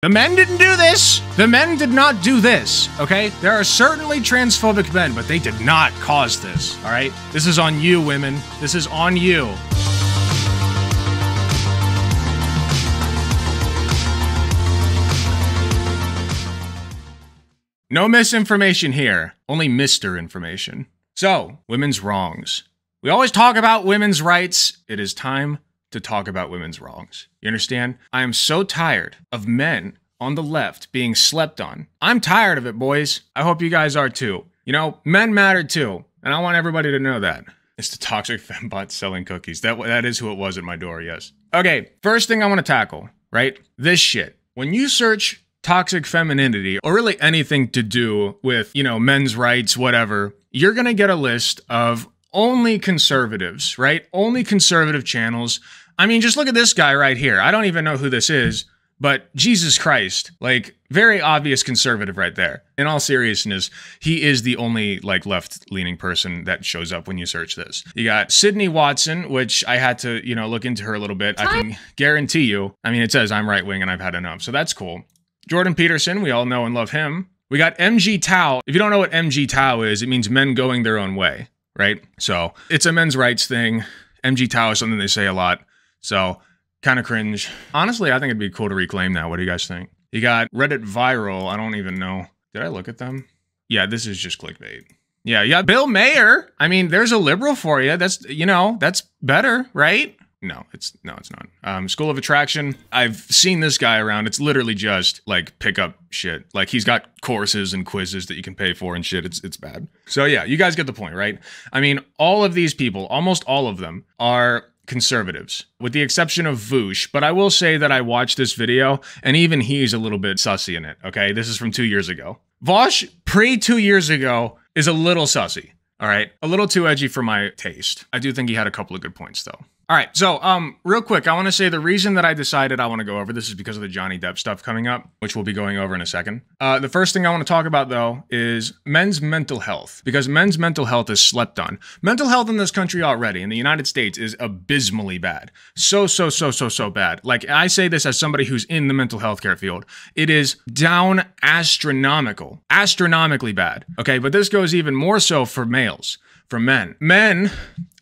The men didn't do this. The men did not do this, okay? There are certainly transphobic men, but they did not cause this, all right? This is on you, women. This is on you. No misinformation here, only Mr. Information. So, women's wrongs. We always talk about women's rights. It is time to talk about women's wrongs. You understand? I am so tired of men on the left being slept on. I'm tired of it, boys. I hope you guys are too. You know, men matter too, and I want everybody to know that. It's the toxic fembot selling cookies. That is who it was at my door, yes. Okay, first thing I want to tackle, right? This shit. When you search toxic femininity, or really anything to do with, you know, men's rights, whatever, you're gonna get a list of only conservatives, right? Only conservative channels. I mean, just look at this guy right here. I don't even know who this is, but Jesus Christ, like, very obvious conservative right there. In all seriousness, he is the only, like, left-leaning person that shows up when you search this. You got Sydney Watson, which I had to, you know, look into her a little bit. I can guarantee you, I mean, it says I'm right-wing and I've had enough, so that's cool. Jordan Peterson, we all know and love him. We got MG Tao. If you don't know what MG Tao is, it means men going their own way, right? So it's a men's rights thing. MG Tao is something they say a lot. So kind of cringe. Honestly, I think it'd be cool to reclaim that. What do you guys think? You got Reddit Viral. I don't even know. Did I look at them? Yeah, this is just clickbait. Yeah, Bill Mayer. I mean, there's a liberal for you. That's, you know, that's better, right? No, it's not. School of Attraction. I've seen this guy around. It's literally just like pickup shit. Like he's got courses and quizzes that you can pay for and shit. It's bad. So yeah, you guys get the point, right? I mean, all of these people, almost all of them, are conservatives, with the exception of Voosh. But I will say that I watched this video, and even he's a little bit sussy in it, okay? This is from 2 years ago. Vosh, pre-2 years ago, is a little sussy, all right? A little too edgy for my taste. I do think he had a couple of good points, though. All right, so real quick, I want to say the reason that I decided I want to go over this is because of the Johnny Depp stuff coming up, which we'll be going over in a second. The first thing I want to talk about, though, is men's mental health, because men's mental health is slept on. Mental health in this country already, in the United States, is abysmally bad. So bad. Like, I say this as somebody who's in the mental health care field. It is down astronomically bad, okay? But this goes even more so for males. For men. Men,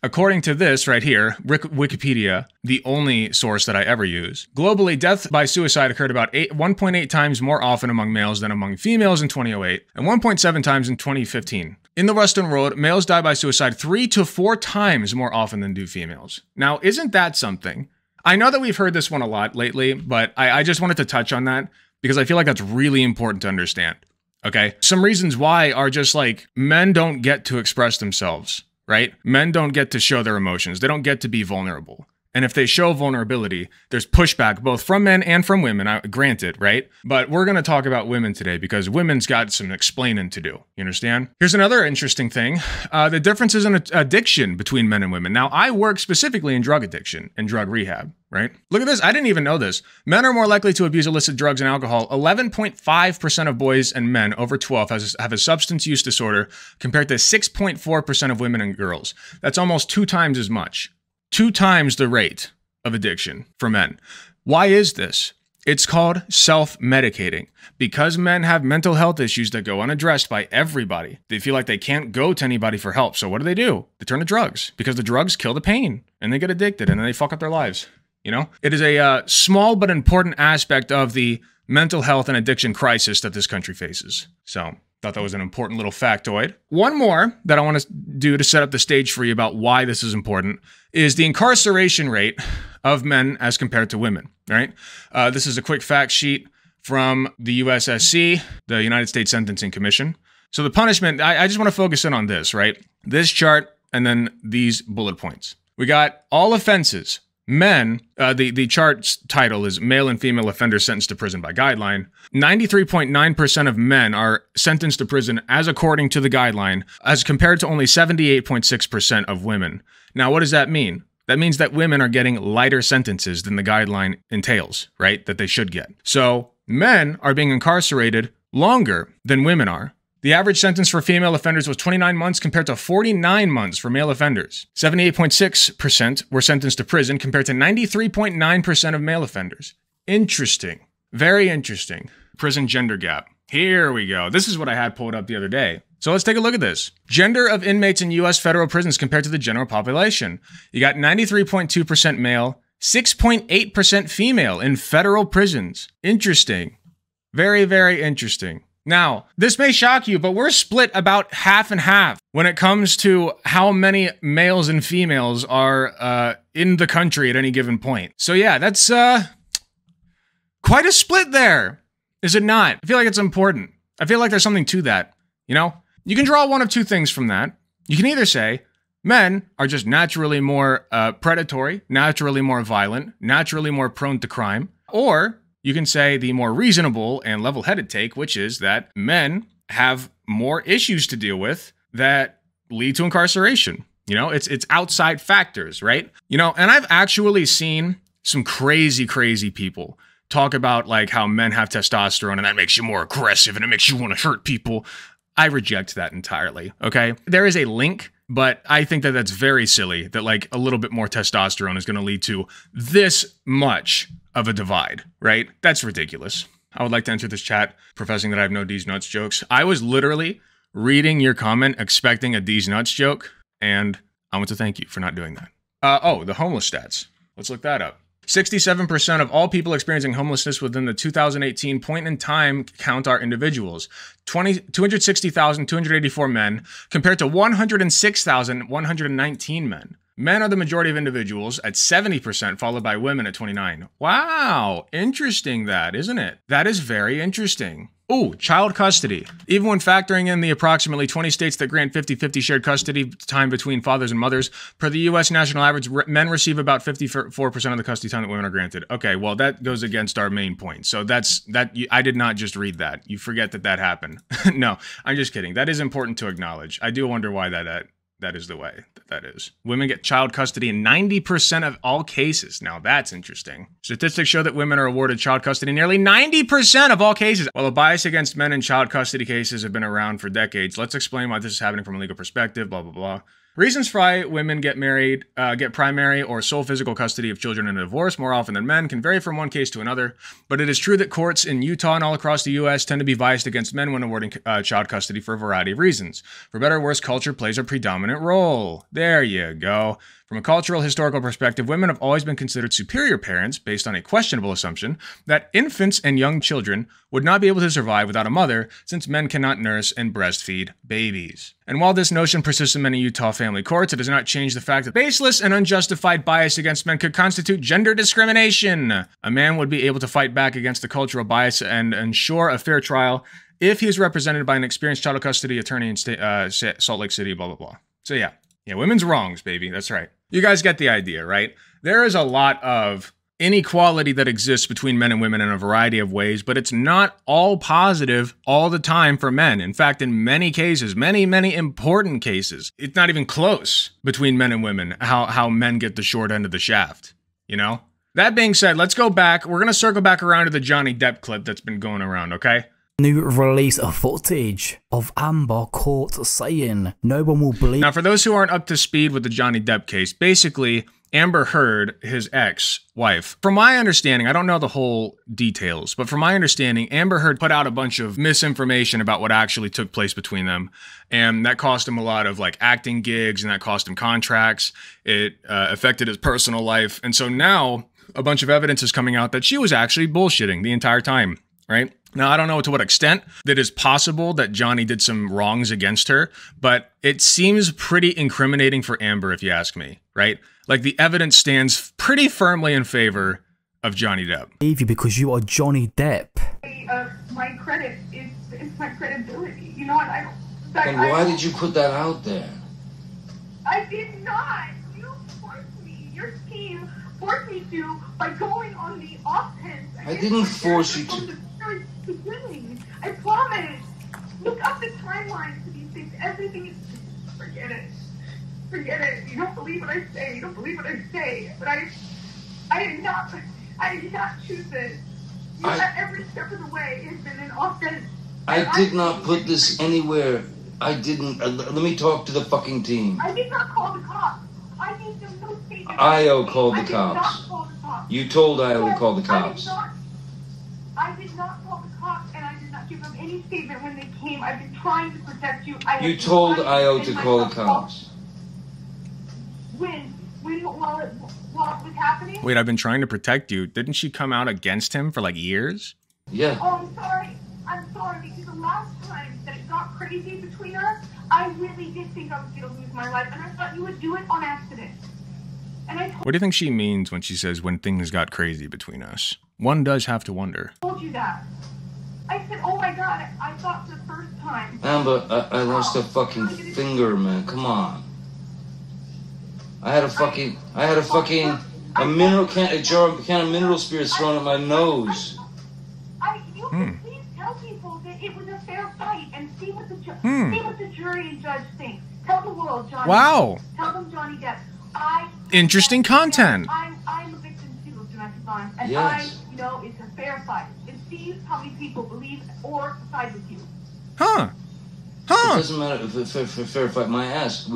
according to this right here, Wikipedia, the only source that I ever use, globally, death by suicide occurred about 1.8 times more often among males than among females in 2008, and 1.7 times in 2015. In the Western world, males die by suicide 3 to 4 times more often than do females. Now, isn't that something? I know that we've heard this one a lot lately, but I just wanted to touch on that because I feel like that's really important to understand. Okay, some reasons why are just like men don't get to express themselves, right? Men don't get to show their emotions. They don't get to be vulnerable. And if they show vulnerability, there's pushback both from men and from women, granted, right? But we're going to talk about women today because women's got some explaining to do. You understand? Here's another interesting thing. The differences in addiction between men and women. Now, I work specifically in drug addiction and drug rehab, right? Look at this. I didn't even know this. Men are more likely to abuse illicit drugs and alcohol. 11.5% of boys and men over 12 have a substance use disorder compared to 6.4% of women and girls. That's almost 2 times as much. 2 times the rate of addiction for men. Why is this? It's called self-medicating. Because men have mental health issues that go unaddressed by everybody, they feel like they can't go to anybody for help. So what do? They turn to drugs because the drugs kill the pain and they get addicted and then they fuck up their lives. You know, it is a small but important aspect of the mental health and addiction crisis that this country faces. So thought that was an important little factoid. One more that I want to do to set up the stage for you about why this is important is the incarceration rate of men as compared to women, right? This is a quick fact sheet from the USSC, the United States Sentencing Commission. So the punishment, I just want to focus in on this, right? This chart and then these bullet points. We got all offenses. Men, the chart's title is Male and Female Offenders Sentenced to Prison by Guideline. 93.9% of men are sentenced to prison as according to the guideline, as compared to only 78.6% of women. Now, what does that mean? That means that women are getting lighter sentences than the guideline entails, right? That they should get. So men are being incarcerated longer than women are. The average sentence for female offenders was 29 months compared to 49 months for male offenders. 78.6% were sentenced to prison compared to 93.9% of male offenders. Interesting. Very interesting. Prison gender gap. Here we go. This is what I had pulled up the other day. So let's take a look at this. Gender of inmates in U.S. federal prisons compared to the general population. You got 93.2% male, 6.8% female in federal prisons. Interesting. Very, very interesting. Now, this may shock you, but we're split about half and half when it comes to how many males and females are in the country at any given point. So yeah, that's quite a split there, is it not? I feel like it's important. I feel like there's something to that, you know? You can draw one of two things from that. You can either say men are just naturally more predatory, naturally more violent, naturally more prone to crime, or you can say the more reasonable and level-headed take, which is that men have more issues to deal with that lead to incarceration. You know, it's outside factors, right? You know, and I've actually seen some crazy, crazy people talk about like how men have testosterone and that makes you more aggressive and it makes you want to hurt people. I reject that entirely, okay? There is a link, but I think that that's very silly that like a little bit more testosterone is going to lead to this much of a divide, right? That's ridiculous. I would like to enter this chat professing that I have no D's nuts jokes. I was literally reading your comment expecting a D's nuts joke, and I want to thank you for not doing that. Oh, the homeless stats. Let's look that up. 67% of all people experiencing homelessness within the 2018 point in time count are individuals. 260,284 men compared to 106,119 men. Men are the majority of individuals at 70%, followed by women at 29%. Wow, interesting that, isn't it? That is very interesting. Ooh, child custody. Even when factoring in the approximately 20 states that grant 50-50 shared custody time between fathers and mothers, per the U.S. national average, men receive about 54% of the custody time that women are granted. Okay, well, that goes against our main point. So I did not just read that. You forget that happened. No, I'm just kidding. That is important to acknowledge. I do wonder why that is the way that is. Women get child custody in 90% of all cases. Now that's interesting. Statistics show that women are awarded child custody in nearly 90% of all cases. While a bias against men in child custody cases have been around for decades, let's explain why this is happening from a legal perspective, blah, blah, blah. Reasons for why women get married, get primary or sole physical custody of children in a divorce more often than men can vary from one case to another, but it is true that courts in Utah and all across the U.S. tend to be biased against men when awarding child custody for a variety of reasons. For better or worse, culture plays a predominant role. There you go. From a cultural historical perspective, women have always been considered superior parents based on a questionable assumption that infants and young children would not be able to survive without a mother since men cannot nurse and breastfeed babies. And while this notion persists in many Utah family courts, it does not change the fact that baseless and unjustified bias against men could constitute gender discrimination. A man would be able to fight back against the cultural bias and ensure a fair trial if he is represented by an experienced child custody attorney in Salt Lake City, blah, blah, blah. So yeah, women's wrongs, baby. That's right. You guys get the idea, right? There is a lot of inequality that exists between men and women in a variety of ways, but it's not all positive all the time for men. In fact, in many cases, many, many important cases, it's not even close between men and women, how men get the short end of the shaft, you know? That being said, let's go back. We're going to circle back around to the Johnny Depp clip that's been going around, okay? New release of footage of Amber caught saying no one will believe. Now, for those who aren't up to speed with the Johnny Depp case, basically, Amber Heard, his ex-wife, from my understanding, I don't know the whole details, but from my understanding, Amber Heard put out a bunch of misinformation about what actually took place between them, and that cost him a lot of like acting gigs, and that cost him contracts. It affected his personal life, and so now a bunch of evidence is coming out that she was actually bullshitting the entire time, right? Now, I don't know to what extent that is possible that Johnny did some wrongs against her, but it seems pretty incriminating for Amber, if you ask me, right? Like, the evidence stands pretty firmly in favor of Johnny Depp. You because you are Johnny Depp. My credit is my credibility. You know what? And why did you put that out there? I did not. You forced me. Your team forced me to by going on the offense. I didn't force you to. Beginning. I promise. Look up the timeline to these things. Everything is. Forget it. Forget it. You don't believe what I say. You don't believe what I say. But I did not choose this. Every step of the way has been an offense. I did not put this anywhere. I didn't. Let me talk to the fucking team. I did not call the cops. I need them no statement. Io called the I did not cops. call the cops. You told Io to call the I did cops. not. I any statement when they came. I've been trying to protect you. You told IO to call the cops. While it was happening? Wait, I've been trying to protect you. Didn't she come out against him for like years? Yeah. Oh, I'm sorry, because the last time that it got crazy between us, I really did think I was going to lose my life, and I thought you would do it on accident. And What do you think she means when she says when things got crazy between us? One does have to wonder. told you that. I said, oh my God, I thought the first time. Amber, I lost a fucking finger, man. Come on. I had a mineral can of mineral spirits thrown at my nose. Please tell people that it was a fair fight and see what the jury and judge think. Tell the world, Johnny. Wow. Tell them Johnny Depp. Interesting content. I'm a victim too of domestic violence, and yes. I know it's a fair fight. And see how many people believe or side with you. Huh. It doesn't matter if it's a fair fight. My ass.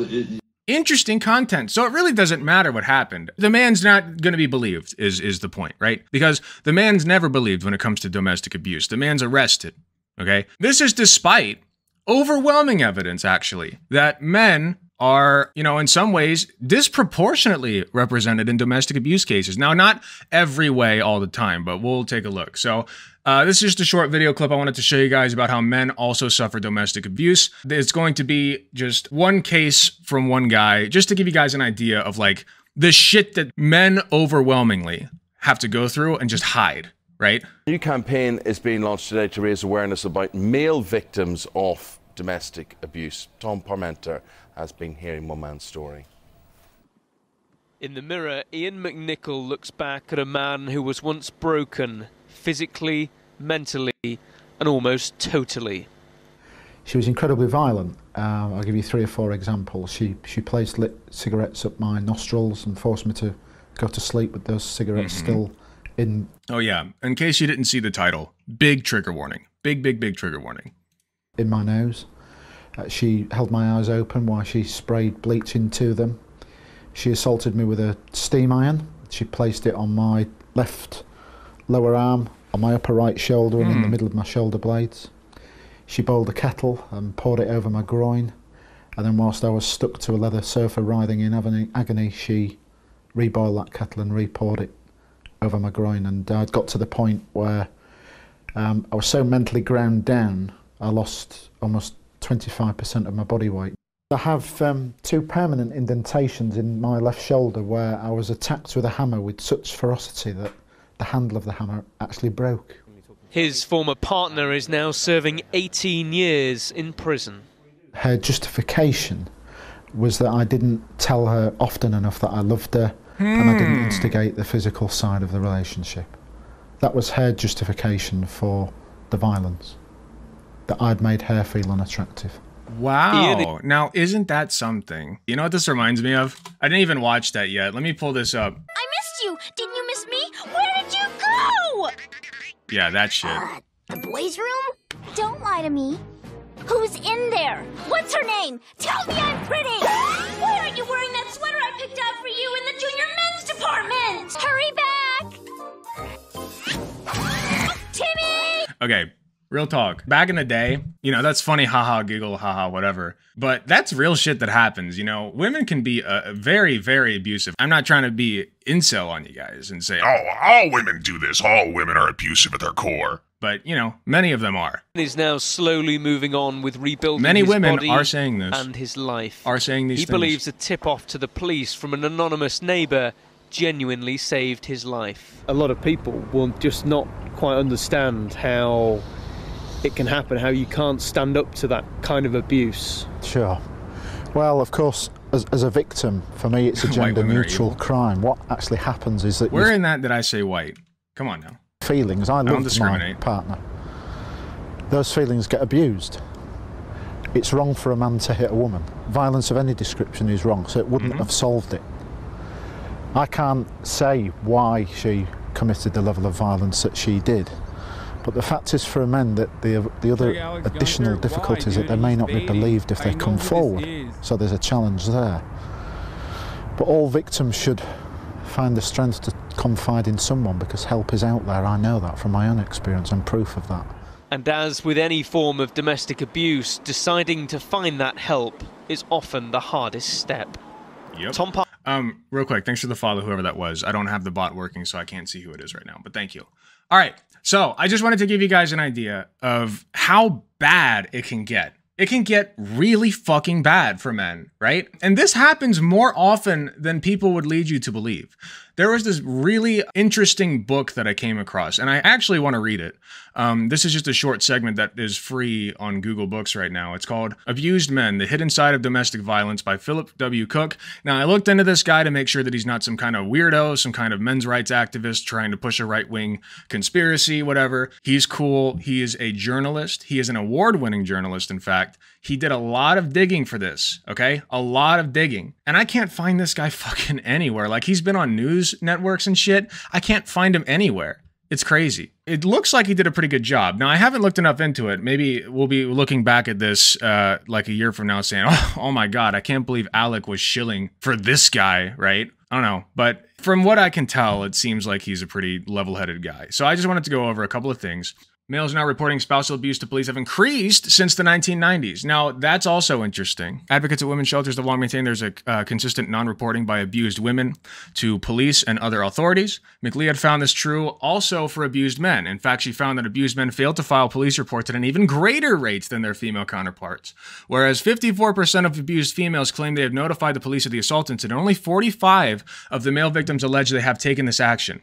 Interesting content. So it really doesn't matter what happened. The man's not going to be believed is the point, right? Because the man's never believed when it comes to domestic abuse. The man's arrested, okay? This is despite overwhelming evidence, actually, that men are, you know, in some ways disproportionately represented in domestic abuse cases. Now, not every way all the time, but we'll take a look. So this is just a short video clip I wanted to show you guys about how men also suffer domestic abuse. It's going to be just one case from one guy, just to give you guys an idea of like the shit that men overwhelmingly have to go through and just hide, right? A new campaign is being launched today to raise awareness about male victims of domestic abuse. Tom Parmenter has been hearing one man's story. In the mirror, Ian McNichol looks back at a man who was once broken, physically, mentally, and almost totally. She was incredibly violent. I'll give you 3 or 4 examples. She placed lit cigarettes up my nostrils and forced me to go to sleep with those cigarettes still in. Oh yeah, in case you didn't see the title, big trigger warning. Big trigger warning. In my nose. She held my eyes open while she sprayed bleach into them. She assaulted me with a steam iron. She placed it on my left lower arm, on my upper right shoulder and in the middle of my shoulder blades. She boiled a kettle and poured it over my groin, and then whilst I was stuck to a leather sofa writhing in agony, she reboiled that kettle and re-poured it over my groin. And I'd got to the point where I was so mentally ground down, I lost almost 25% of my body weight. I have 2 permanent indentations in my left shoulder where I was attacked with a hammer with such ferocity that the handle of the hammer actually broke. His former partner is now serving 18 years in prison. Her justification was that I didn't tell her often enough that I loved her and I didn't instigate the physical side of the relationship. That was her justification for the violence, that I'd made her feel unattractive. Wow. Now, isn't that something? You know what this reminds me of? I didn't even watch that yet. Let me pull this up. I missed you. Didn't you miss me? Where did you go? Yeah, that shit. The boys' room? Don't lie to me. Who's in there? What's her name? Tell me I'm pretty. Why aren't you wearing that sweater I picked out for you in the junior men's department? Hurry back. Timmy! Okay. Real talk. Back in the day, you know, that's funny, haha, giggle, haha, whatever. But that's real shit that happens, you know. Women can be very, very abusive. I'm not trying to be incel on you guys and say, oh, all women do this. All women are abusive at their core. But, you know, many of them are. He's now slowly moving on with rebuilding many his women body are saying this. And his life. Are saying these he things. believes a tip-off to the police from an anonymous neighbour genuinely saved his life. A lot of people will just not quite understand how it can happen, how you can't stand up to that kind of abuse. Sure. Well, of course, as a victim, for me it's a gender-neutral crime. What actually happens is that... Where in that did I say white? Come on now. Feelings. I love my partner. Those feelings get abused. It's wrong for a man to hit a woman. Violence of any description is wrong, so it wouldn't have solved it. I can't say why she committed the level of violence that she did. But the fact is for men that the other additional difficulties that they may not be believed if they come forward. So there's a challenge there. But all victims should find the strength to confide in someone because help is out there. I know that from my own experience and proof of that. And as with any form of domestic abuse, deciding to find that help is often the hardest step. Yep. Tom Parker. Real quick, thanks for the follow, whoever that was. I don't have the bot working, so I can't see who it is right now, but thank you. All right, so I just wanted to give you guys an idea of how bad it can get. It can get really fucking bad for men, right? And this happens more often than people would lead you to believe. There was this really interesting book that I came across, and I actually want to read it. This is just a short segment that is free on Google Books right now. It's called Abused Men, The Hidden Side of Domestic Violence by Philip W. Cook. Now, I looked into this guy to make sure that he's not some kind of weirdo, some kind of men's rights activist trying to push a right-wing conspiracy, whatever. He's cool. He is a journalist. He is an award-winning journalist, in fact. He did a lot of digging for this, okay? A lot of digging. And I can't find this guy fucking anywhere. Like, he's been on news networks and shit. I can't find him anywhere. It's crazy. It looks like he did a pretty good job. Now, I haven't looked enough into it. Maybe we'll be looking back at this like a year from now saying, oh my God, I can't believe Alec was shilling for this guy, right? I don't know. But from what I can tell, it seems like he's a pretty level-headed guy. So I just wanted to go over a couple of things. Males now reporting spousal abuse to police have increased since the 1990s. Now, that's also interesting. Advocates at women's shelters have long maintained there's a consistent non-reporting by abused women to police and other authorities. McLeod found this true also for abused men. In fact, she found that abused men failed to file police reports at an even greater rate than their female counterparts. Whereas 54% of abused females claim they have notified the police of the assault incident, only 45 of the male victims allege they have taken this action.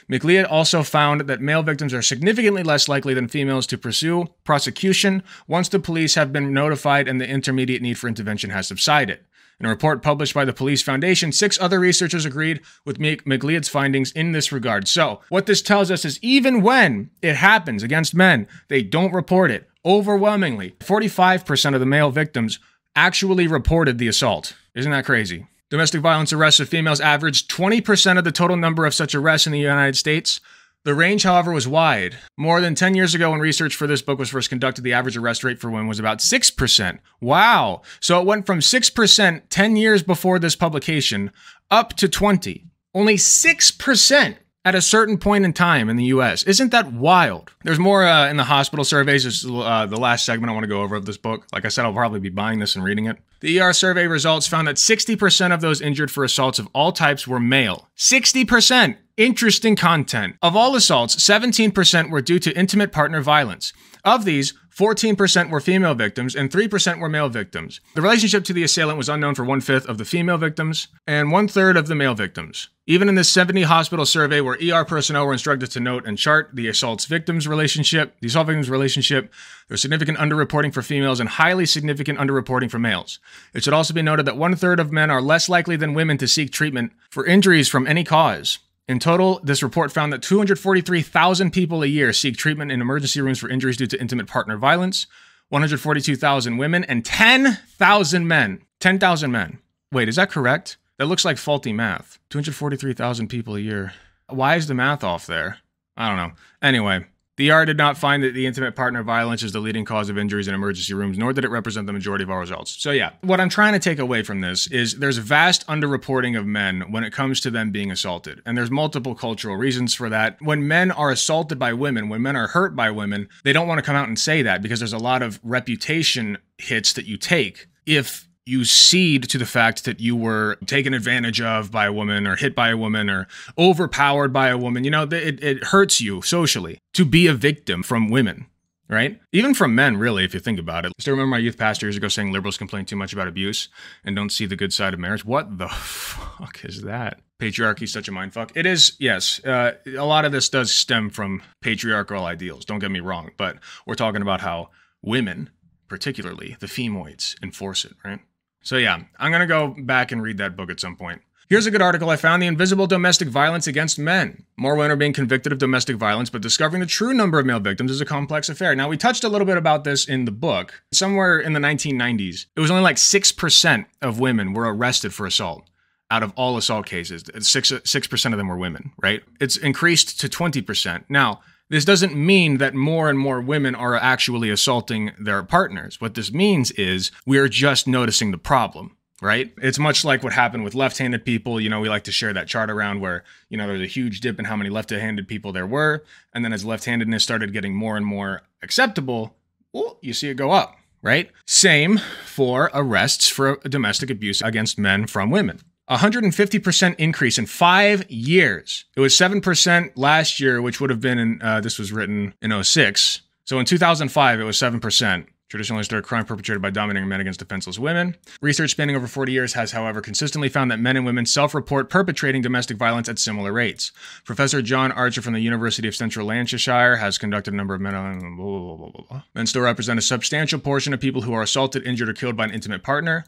McLeod also found that male victims are significantly less likely than females to pursue prosecution once the police have been notified and the intermediate need for intervention has subsided. In a report published by the Police Foundation, 6 other researchers agreed with McLeod's findings in this regard. So, what this tells us is even when it happens against men, they don't report it. Overwhelmingly, 45% of the male victims actually reported the assault. Isn't that crazy? Domestic violence arrests of females averaged 20% of the total number of such arrests in the United States. The range, however, was wide. More than 10 years ago, when research for this book was first conducted, the average arrest rate for women was about 6%. Wow. So it went from 6% 10 years before this publication up to 20. Only 6% at a certain point in time in the US. Isn't that wild? There's more in the hospital surveys. This is the last segment I want to go over of this book. Like I said, I'll probably be buying this and reading it. The ER survey results found that 60% of those injured for assaults of all types were male. 60%! Interesting content. Of all assaults, 17% were due to intimate partner violence. Of these, 14% were female victims and 3% were male victims. The relationship to the assailant was unknown for 1/5 of the female victims and 1/3 of the male victims. Even in this 70 hospital survey where ER personnel were instructed to note and chart the assault victims' relationship, there's significant underreporting for females and highly significant underreporting for males. It should also be noted that 1/3 of men are less likely than women to seek treatment for injuries from any cause. In total, this report found that 243,000 people a year seek treatment in emergency rooms for injuries due to intimate partner violence, 142,000 women, and 10,000 men. 10,000 men. Wait, is that correct? That looks like faulty math. 243,000 people a year. Why is the math off there? I don't know. Anyway, the ER did not find that the intimate partner violence is the leading cause of injuries in emergency rooms, nor did it represent the majority of our results. So yeah, what I'm trying to take away from this is there's vast underreporting of men when it comes to them being assaulted. And there's multiple cultural reasons for that. When men are assaulted by women, when men are hurt by women, they don't want to come out and say that because there's a lot of reputation hits that you take if you cede to the fact that you were taken advantage of by a woman or hit by a woman or overpowered by a woman. You know, it hurts you socially to be a victim from women, right? Even from men, really, if you think about it. I still remember my youth pastor years ago saying liberals complain too much about abuse and don't see the good side of marriage. What the fuck is that? Patriarchy is such a mindfuck. It is, yes. A lot of this does stem from patriarchal ideals, don't get me wrong, but we're talking about how women, particularly the femoids, enforce it, right? So yeah, I'm going to go back and read that book at some point. Here's a good article I found, The Invisible Domestic Violence Against Men. More women are being convicted of domestic violence, but discovering the true number of male victims is a complex affair. Now, we touched a little bit about this in the book. Somewhere in the 1990s, it was only like 6% of women were arrested for assault. Out of all assault cases, 6% of them were women, right? It's increased to 20%. Now, this doesn't mean that more and more women are actually assaulting their partners. What this means is we are just noticing the problem. right? It's much like what happened with left-handed people. You know, we like to share that chart around where, you know, there's a huge dip in how many left-handed people there were. And then as left-handedness started getting more and more acceptable, well, you see it go up, right? Same for arrests for domestic abuse against men from women. 150% increase in 5 years. It was 7% last year, which would have been in, this was written in 06. So in 2005, it was 7%. Traditionally historic crime perpetrated by dominating men against defenseless women. Research spanning over 40 years has, however, consistently found that men and women self-report perpetrating domestic violence at similar rates. Professor John Archer from the University of Central Lancashire has conducted a number of men still represent a substantial portion of people who are assaulted, injured, or killed by an intimate partner.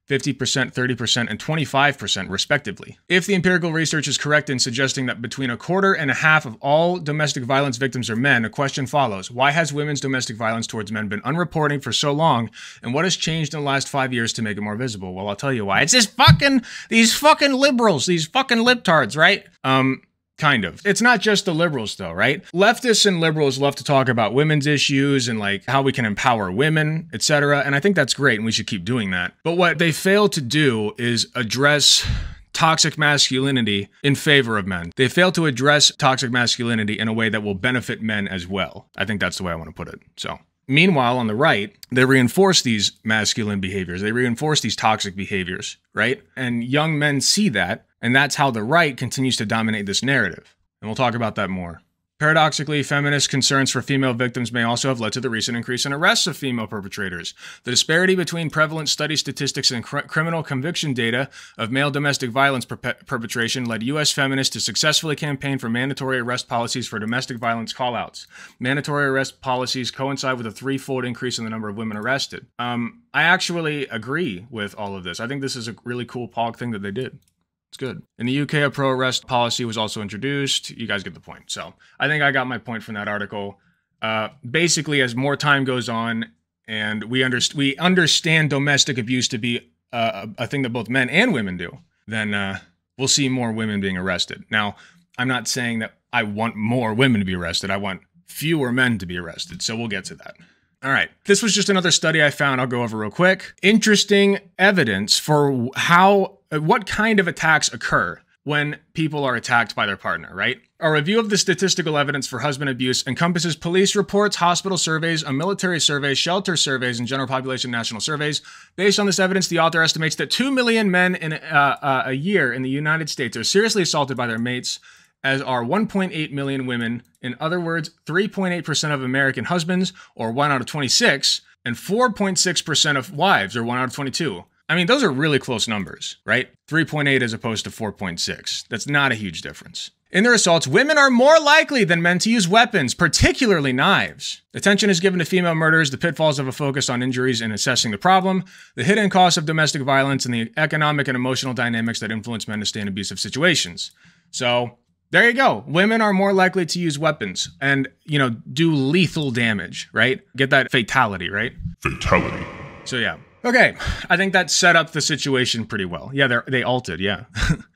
50%, 30%, and 25% respectively. If the empirical research is correct in suggesting that between 1/4 and 1/2 of all domestic violence victims are men, a question follows. Why has women's domestic violence towards men been unreported for so long, and what has changed in the last 5 years to make it more visible? Well, I'll tell you why. It's these fucking liberals, these fucking libtards, right? Kind of. It's not just the liberals though, right? Leftists and liberals love to talk about women's issues and like how we can empower women, etc. And I think that's great and we should keep doing that. But what they fail to do is address toxic masculinity in favor of men. They fail to address toxic masculinity in a way that will benefit men as well. I think that's the way I want to put it. So, meanwhile, on the right, they reinforce these masculine behaviors. They reinforce these toxic behaviors, right? And young men see that. And that's how the right continues to dominate this narrative. And we'll talk about that more. Paradoxically, feminist concerns for female victims may also have led to the recent increase in arrests of female perpetrators. The disparity between prevalent study statistics and criminal conviction data of male domestic violence perpetration led U.S. feminists to successfully campaign for mandatory arrest policies for domestic violence callouts. Mandatory arrest policies coincide with a 3-fold increase in the number of women arrested. I actually agree with all of this. I think this is a really cool POG thing that they did. It's good. In the UK, a pro-arrest policy was also introduced. You guys get the point. So I think I got my point from that article. Basically, as more time goes on and we understand domestic abuse to be a thing that both men and women do, then we'll see more women being arrested. Now, I'm not saying that I want more women to be arrested. I want fewer men to be arrested. So we'll get to that. All right. This was just another study I found. I'll go over real quick. Interesting evidence for what kind of attacks occur when people are attacked by their partner, right? A review of the statistical evidence for husband abuse encompasses police reports, hospital surveys, a military survey, shelter surveys, and general population national surveys. Based on this evidence, the author estimates that 2 million men in a year in the United States are seriously assaulted by their mates, as are 1.8 million women. In other words, 3.8% of American husbands, or 1 out of 26, and 4.6% of wives, or 1 out of 22. I mean, those are really close numbers, right? 3.8 as opposed to 4.6. That's not a huge difference. In their assaults, women are more likely than men to use weapons, particularly knives. Attention is given to female murders, the pitfalls of a focus on injuries and assessing the problem, the hidden costs of domestic violence, and the economic and emotional dynamics that influence men to stay in abusive situations. So, there you go. Women are more likely to use weapons and, you know, do lethal damage, right? Get that fatality, right? Fatality. So yeah. Okay, I think that set up the situation pretty well. Yeah, they altered, yeah.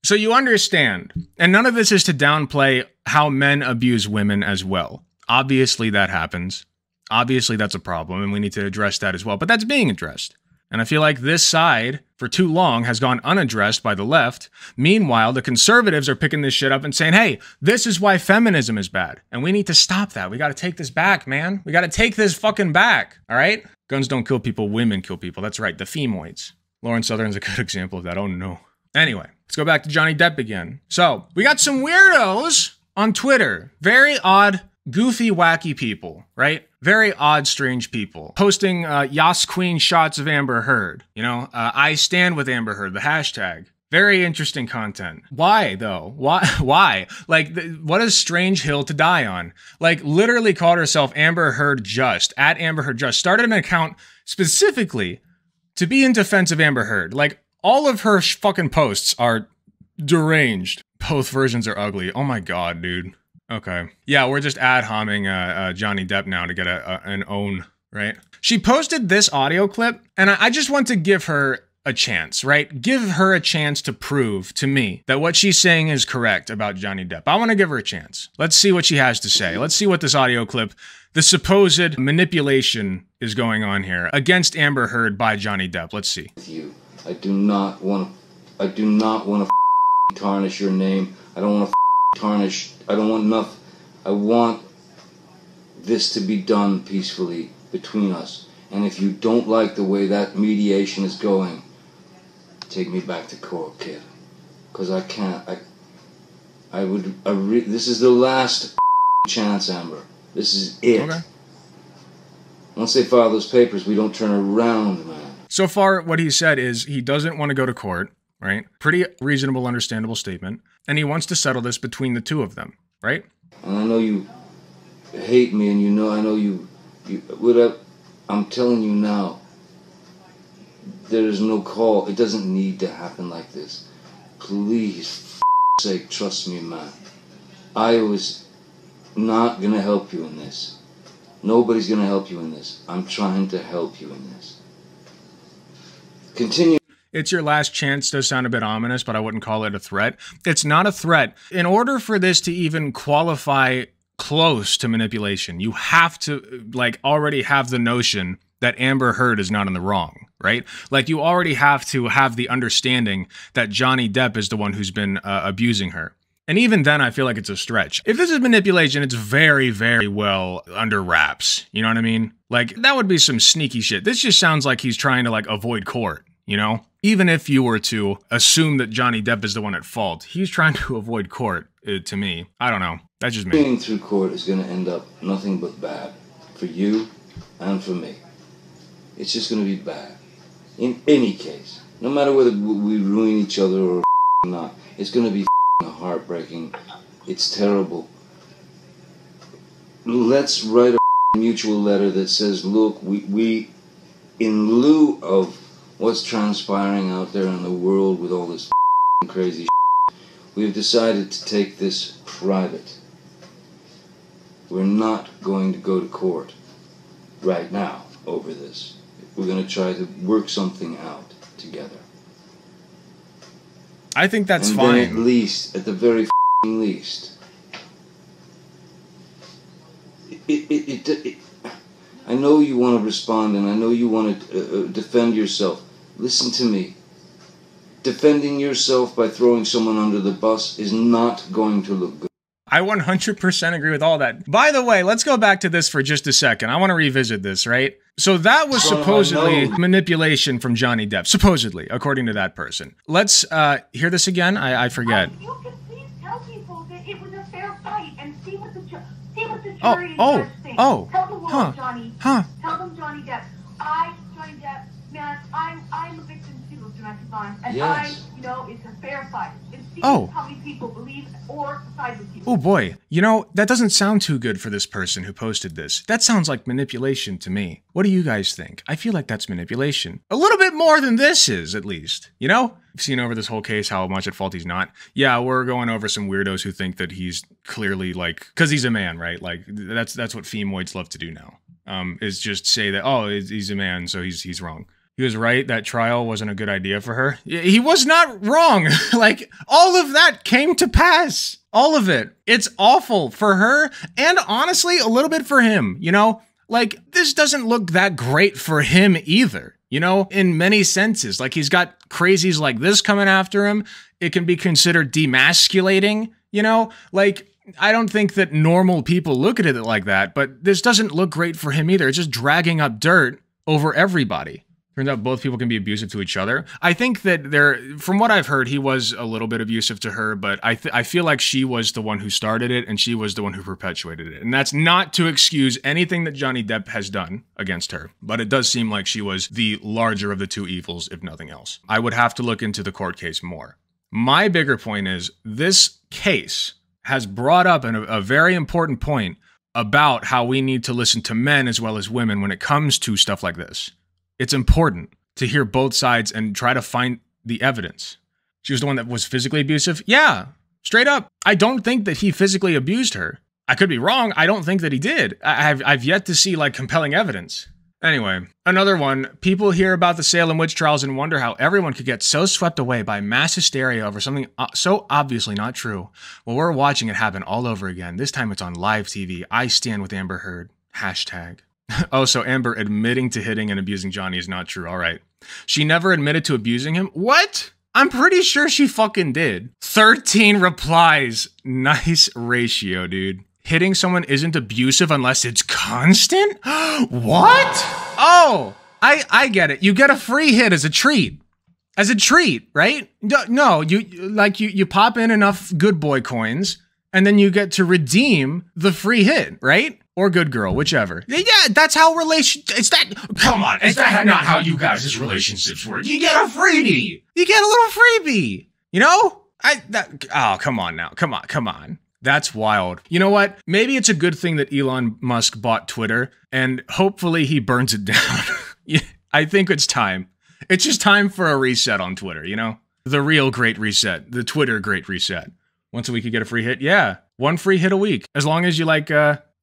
So you understand, and none of this is to downplay how men abuse women as well. Obviously that happens. Obviously that's a problem, and we need to address that as well. But that's being addressed. And I feel like this side, for too long, has gone unaddressed by the left. Meanwhile, the conservatives are picking this shit up and saying, hey, this is why feminism is bad. And we need to stop that. We got to take this back, man. We got to take this fucking back, all right? Guns don't kill people, women kill people. That's right, the femoids. Lauren Southern's a good example of that. Oh, no. Anyway, let's go back to Johnny Depp again. So, we got some weirdos on Twitter. Very odd, goofy, wacky people, right? Very odd, strange people. Posting Yas Queen shots of Amber Heard. You know, I stand with Amber Heard, the hashtag. Very interesting content. Why, though? Why? Like, what a strange hill to die on. Like, literally called herself Amber Heard Just, at Amber Heard Just. Started an account specifically to be in defense of Amber Heard. Like, all of her fucking posts are deranged. Both versions are ugly. Oh my god, dude. Okay. Yeah, we're just ad-homming Johnny Depp now to get an own, right? She posted this audio clip, and I just want to give her a chance, right? Give her a chance to prove to me that what she's saying is correct about Johnny Depp. I want to give her a chance. Let's see what she has to say. Let's see what this audio clip, the supposed manipulation is going on here against Amber Heard by Johnny Depp. Let's see. I do not want to tarnish your name. I don't want to tarnish. I don't want nothing. I want this to be done peacefully between us. And if you don't like the way that mediation is going, take me back to court, kid. Because I can't. This is the last chance, Amber. This is it. Okay. Once they file those papers, we don't turn around, man. So far, what he said is he doesn't want to go to court, right? Pretty reasonable, understandable statement. And he wants to settle this between the two of them, right? And I know you hate me, and I know you I'm telling you now, there is no call. It doesn't need to happen like this. Please, for sake, trust me, man. I was not going to help you in this. Nobody's going to help you in this. I'm trying to help you in this. Continue. It's your last chance does sound a bit ominous, but I wouldn't call it a threat. It's not a threat. In order for this to even qualify close to manipulation, you have to already have the notion that Amber Heard is not in the wrong, right? Like you already have to have the understanding that Johnny Depp is the one who's been abusing her. And even then, I feel like it's a stretch. If this is manipulation, it's very, very well under wraps. You know what I mean? Like that would be some sneaky shit. This just sounds like he's trying to avoid court, you know? Even if you were to assume that Johnny Depp is the one at fault, he's trying to avoid court, to me. I don't know. That's just me. Being through court is going to end up nothing but bad for you and for me. It's just going to be bad. In any case, no matter whether we ruin each other or not, it's going to be heartbreaking. It's terrible. Let's write a mutual letter that says, look, we in lieu of what's transpiring out there in the world with all this crazy we've decided to take this private. We're not going to go to court right now over this. We're going to try to work something out together. I think that's and fine. Then at least, at the very least, I know you want to respond and I know you want to defend yourself. Listen to me. Defending yourself by throwing someone under the bus is not going to look good. I 100% agree with all that. By the way, let's go back to this for just a second. I want to revisit this, right? So that was supposedly manipulation from Johnny Depp. Supposedly, according to that person. Let's hear this again. I forget. You can please tell people that it was a fair fight and see what the jury and judge think. Tell the world, Johnny. Tell them, Johnny Depp. Johnny Depp, man, I'm a victim too of domestic violence, and yes. It's a fair fight. And see how many people believe or side with you. Oh boy, that doesn't sound too good for this person who posted this. That sounds like manipulation to me. What do you guys think? I feel like that's manipulation. A little bit more than this is, at least. I've seen over this whole case how much at fault he's not. Yeah, we're going over some weirdos who think that he's clearly because he's a man, right? Like that's what femoids love to do now. Is just say that, he's a man, so he's wrong. He was right, that trial wasn't a good idea for her. He was not wrong. All of that came to pass. All of it. It's awful for her, and honestly, a little bit for him, this doesn't look that great for him either, in many senses. He's got crazies like this coming after him. It can be considered demasculating, I don't think that normal people look at it like that, but this doesn't look great for him either. It's just dragging up dirt over everybody. Turns out both people can be abusive to each other. I think that from what I've heard, he was a little bit abusive to her, but I feel like she was the one who started it and she was the one who perpetuated it. And that's not to excuse anything that Johnny Depp has done against her, but it does seem like she was the larger of the two evils, if nothing else. I would have to look into the court case more. My bigger point is this case has brought up a very important point about how we need to listen to men as well as women when it comes to stuff like this. It's important to hear both sides and try to find the evidence. She was the one that was physically abusive? Yeah, straight up. I don't think that he physically abused her. I could be wrong. I don't think that he did. I've yet to see compelling evidence. Anyway, another one. People hear about the Salem witch trials and wonder how everyone could get so swept away by mass hysteria over something so obviously not true. Well, we're watching it happen all over again. This time it's on live TV. I stand with Amber Heard. #. Oh, so Amber admitting to hitting and abusing Johnny is not true. All right. She never admitted to abusing him? What? I'm pretty sure she fucking did. 13 replies. Nice ratio, dude. Hitting someone isn't abusive unless it's constant? What? Oh, I get it. You get a free hit as a treat. As a treat, right? No, you pop in enough good boy coins and then you get to redeem the free hit, right? Or good girl, whichever. Yeah, that's how come on, is that not how you guys' relationships work? You get a freebie. You get a little freebie. You know? Oh, come on now. Come on. That's wild. You know what? Maybe it's a good thing that Elon Musk bought Twitter and hopefully he burns it down. I think it's time. It's just time for a reset on Twitter, you know? The real great reset. The Twitter great reset. Once a week you get a free hit? Yeah. One free hit a week. As long as you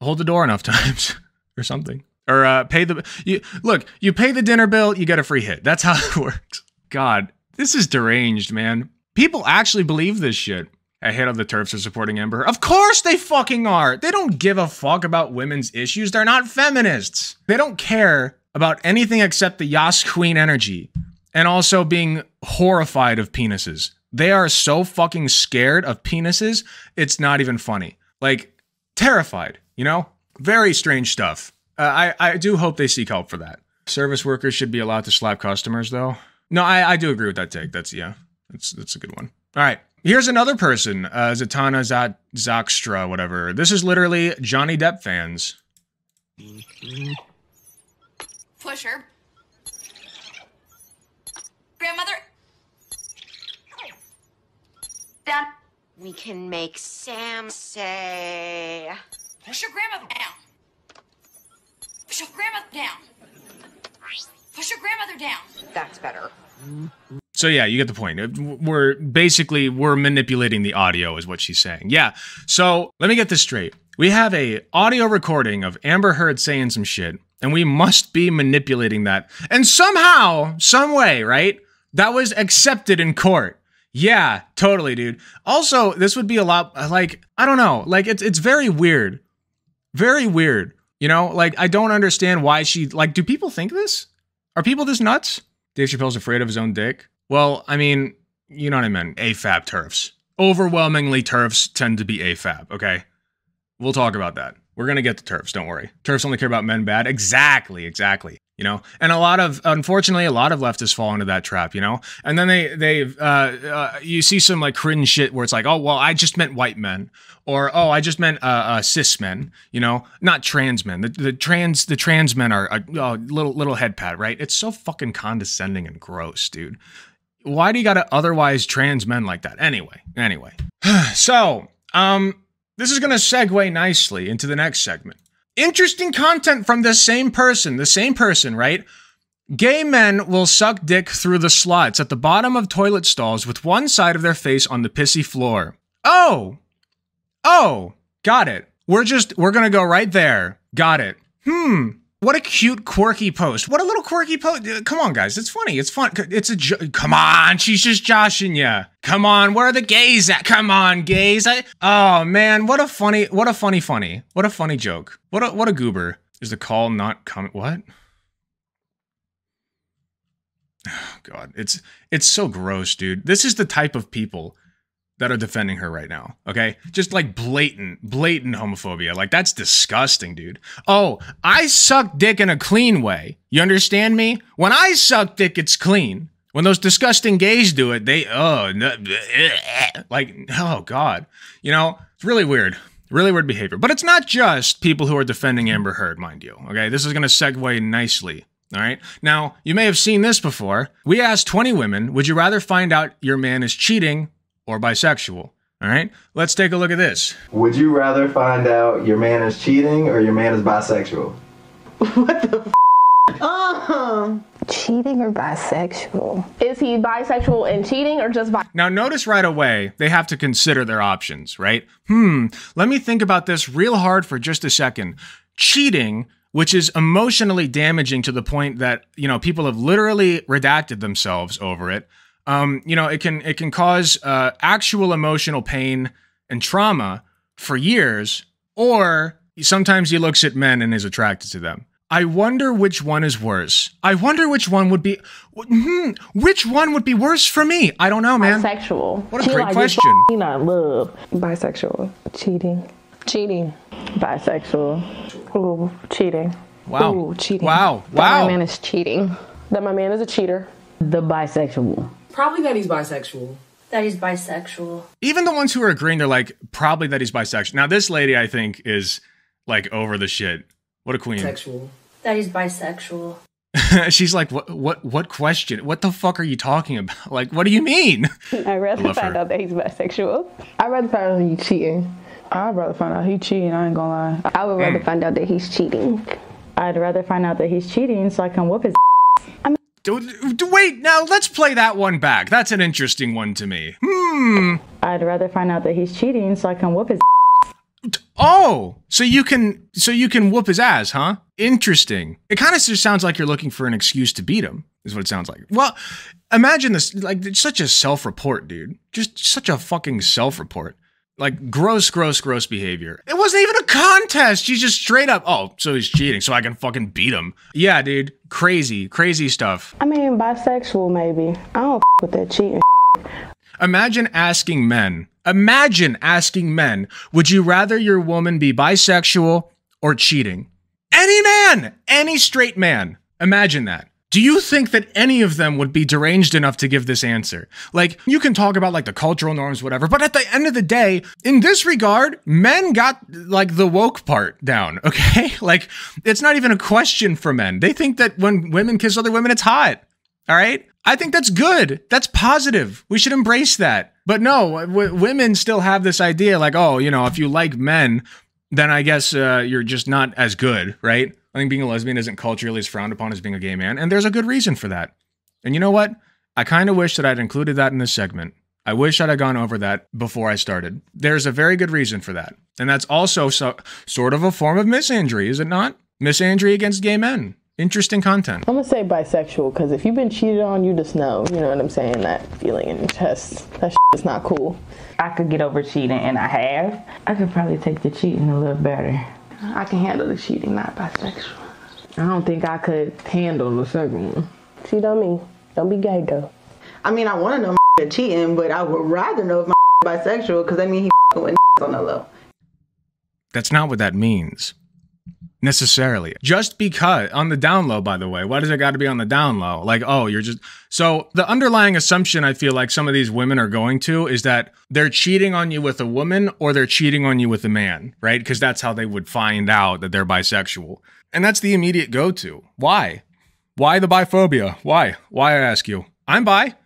hold the door enough times or something. Or you pay the dinner bill, you get a free hit. That's how it works. God, this is deranged, man. People actually believe this shit. I hate how the TERFs are supporting Amber. Of course they fucking are. They don't give a fuck about women's issues. They're not feminists. They don't care about anything except the Yas Queen energy and also being horrified of penises. They are so fucking scared of penises, it's not even funny. Like, terrified, you know? Very strange stuff. I do hope they seek help for that. Service workers should be allowed to slap customers, though. No, I do agree with that take. That's a good one. All right. Here's another person, Zatanna Zakstra, whatever. This is literally Johnny Depp fans. Pusher. Grandmother. Down. We can make Sam say... Push your grandmother down. Push your grandmother down. Push your grandmother down. That's better. So yeah, you get the point. We're manipulating the audio is what she's saying. Yeah. So let me get this straight. We have a audio recording of Amber Heard saying some shit, and we must be manipulating that. And somehow, some way, right? That was accepted in court. Yeah, totally, dude. Also, this would be a lot like, I don't know, like it's very weird. Very weird. You know, like I don't understand why do people think this? Are people this nuts? Dave Chappelle's afraid of his own dick? Well, I mean, you know what I meant. AFAB TERFs. Overwhelmingly, TERFs tend to be AFAB, okay? We'll talk about that. We're going to get to TERFs, don't worry. TERFs only care about men bad. Exactly. You know? And unfortunately, a lot of leftists fall into that trap, you know? And then you see some like cringe shit where it's like, oh, well, I just meant white men. Or, oh, I just meant cis men, you know? Not trans men. The trans men are a little head pat, right? It's so fucking condescending and gross, dude. Why do you gotta otherwise trans men like that? Anyway. So, this is gonna segue nicely into the next segment. Interesting content from the same person, right? Gay men will suck dick through the slots at the bottom of toilet stalls with one side of their face on the pissy floor. Oh, got it. We're gonna go right there. Got it. What a cute, quirky post. What a little quirky post. Come on, guys. It's funny. It's fun. Come on. She's just joshing ya. Come on. Where are the gays at? Come on, gays. Oh, man. What a funny. What a funny joke. What a goober. Is the call not coming? What? Oh, God. It's so gross, dude. This is the type of people that are defending her right now, okay? Just like blatant homophobia. Like, that's disgusting, dude. Oh, I suck dick in a clean way. You understand me? When I suck dick, it's clean. When those disgusting gays do it, oh, God. You know, it's really weird. Really weird behavior. But it's not just people who are defending Amber Heard, mind you, okay? This is gonna segue nicely. All right. Now, you may have seen this before. We asked 20 women, would you rather find out your man is cheating or bisexual? All right, let's take a look at this. Would you rather find out your man is cheating or your man is bisexual? What the Cheating or bisexual? Is he bisexual and cheating or just Now notice right away, they have to consider their options, right? Let me think about this real hard for just a second. Cheating, which is emotionally damaging to the point that, you know, people have literally redacted themselves over it. You know, it can cause actual emotional pain and trauma for years, or sometimes he looks at men and is attracted to them. I wonder which one is worse. I wonder which one would be... which one would be worse for me? I don't know, man. Bisexual. What a great question. Not love. Bisexual. Cheating. Cheating. Bisexual. Ooh, cheating. Wow. Ooh, cheating. Wow. That Wow. my man is cheating. That my man is a cheater. The bisexual. Probably that he's bisexual. That he's bisexual. Even the ones who are agreeing, they're like, probably that he's bisexual. Now, this lady, I think, is like over the shit. What a queen. Sexual. That he's bisexual. She's like, what question? What the fuck are you talking about? Like, what do you mean? I'd rather find out that he's bisexual. I'd rather find out he's cheating. I'd rather find out he's cheating, I ain't gonna lie. I would rather find out that he's cheating. I'd rather find out that he's cheating so I can whoop his Wait, now let's play that one back. That's an interesting one to me. I'd rather find out that he's cheating so I can whoop his Oh, so you can whoop his ass, huh? Interesting. It kind of just sounds like you're looking for an excuse to beat him, is what it sounds like. Well, imagine this, like, it's such a self-report, dude. Just such a fucking self-report. Like, gross behavior. It wasn't even a contest. She's just straight up, oh, so he's cheating, so I can fucking beat him. Yeah, dude. Crazy stuff. I mean, bisexual, maybe. I don't with that cheating. Imagine asking men, would you rather your woman be bisexual or cheating? Any man, any straight man. Imagine that. Do you think that any of them would be deranged enough to give this answer? Like, you can talk about like the cultural norms, whatever, but at the end of the day, in this regard, men got like the woke part down, okay? Like, it's not even a question for men. They think that when women kiss other women, it's hot, all right? I think that's good. That's positive. We should embrace that. But no, women still have this idea like, oh, you know, if you like men, then I guess you're just not as good, right? I think being a lesbian isn't culturally as frowned upon as being a gay man, and there's a good reason for that. And you know what? I kind of wish that I'd included that in this segment. I wish I'd have gone over that before I started. There's a very good reason for that. And that's also sort of a form of misandry, is it not? Misandry against gay men. Interesting content. I'm gonna say bisexual, because if you've been cheated on, you just know, you know what I'm saying, that feeling in your chest. That shit is not cool. I could get over cheating, and I have. I could probably take the cheating a little better. I can handle the cheating, not bisexual. I don't think I could handle the second one. Cheat on me. Don't be gay, though. I mean, I want to know my cheating, but I would rather know if my bisexual, because that means he with on the low. That's not what that means. Necessarily. Just because, on the down low, by the way, why does it got to be on the down low? Like, oh, you're just, so the underlying assumption I feel like some of these women are going to is that they're cheating on you with a woman or they're cheating on you with a man, right? Because that's how they would find out that they're bisexual. And that's the immediate go-to. Why? Why the biphobia? Why? Why, I ask you? I'm bi.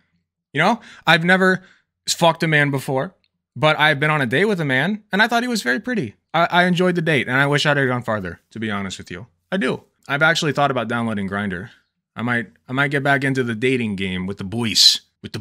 You know, I've never fucked a man before, but I've been on a date with a man and I thought he was very pretty. I enjoyed the date, and I wish I'd have gone farther, to be honest with you. I do. I've actually thought about downloading Grindr. I might get back into the dating game with the boys. With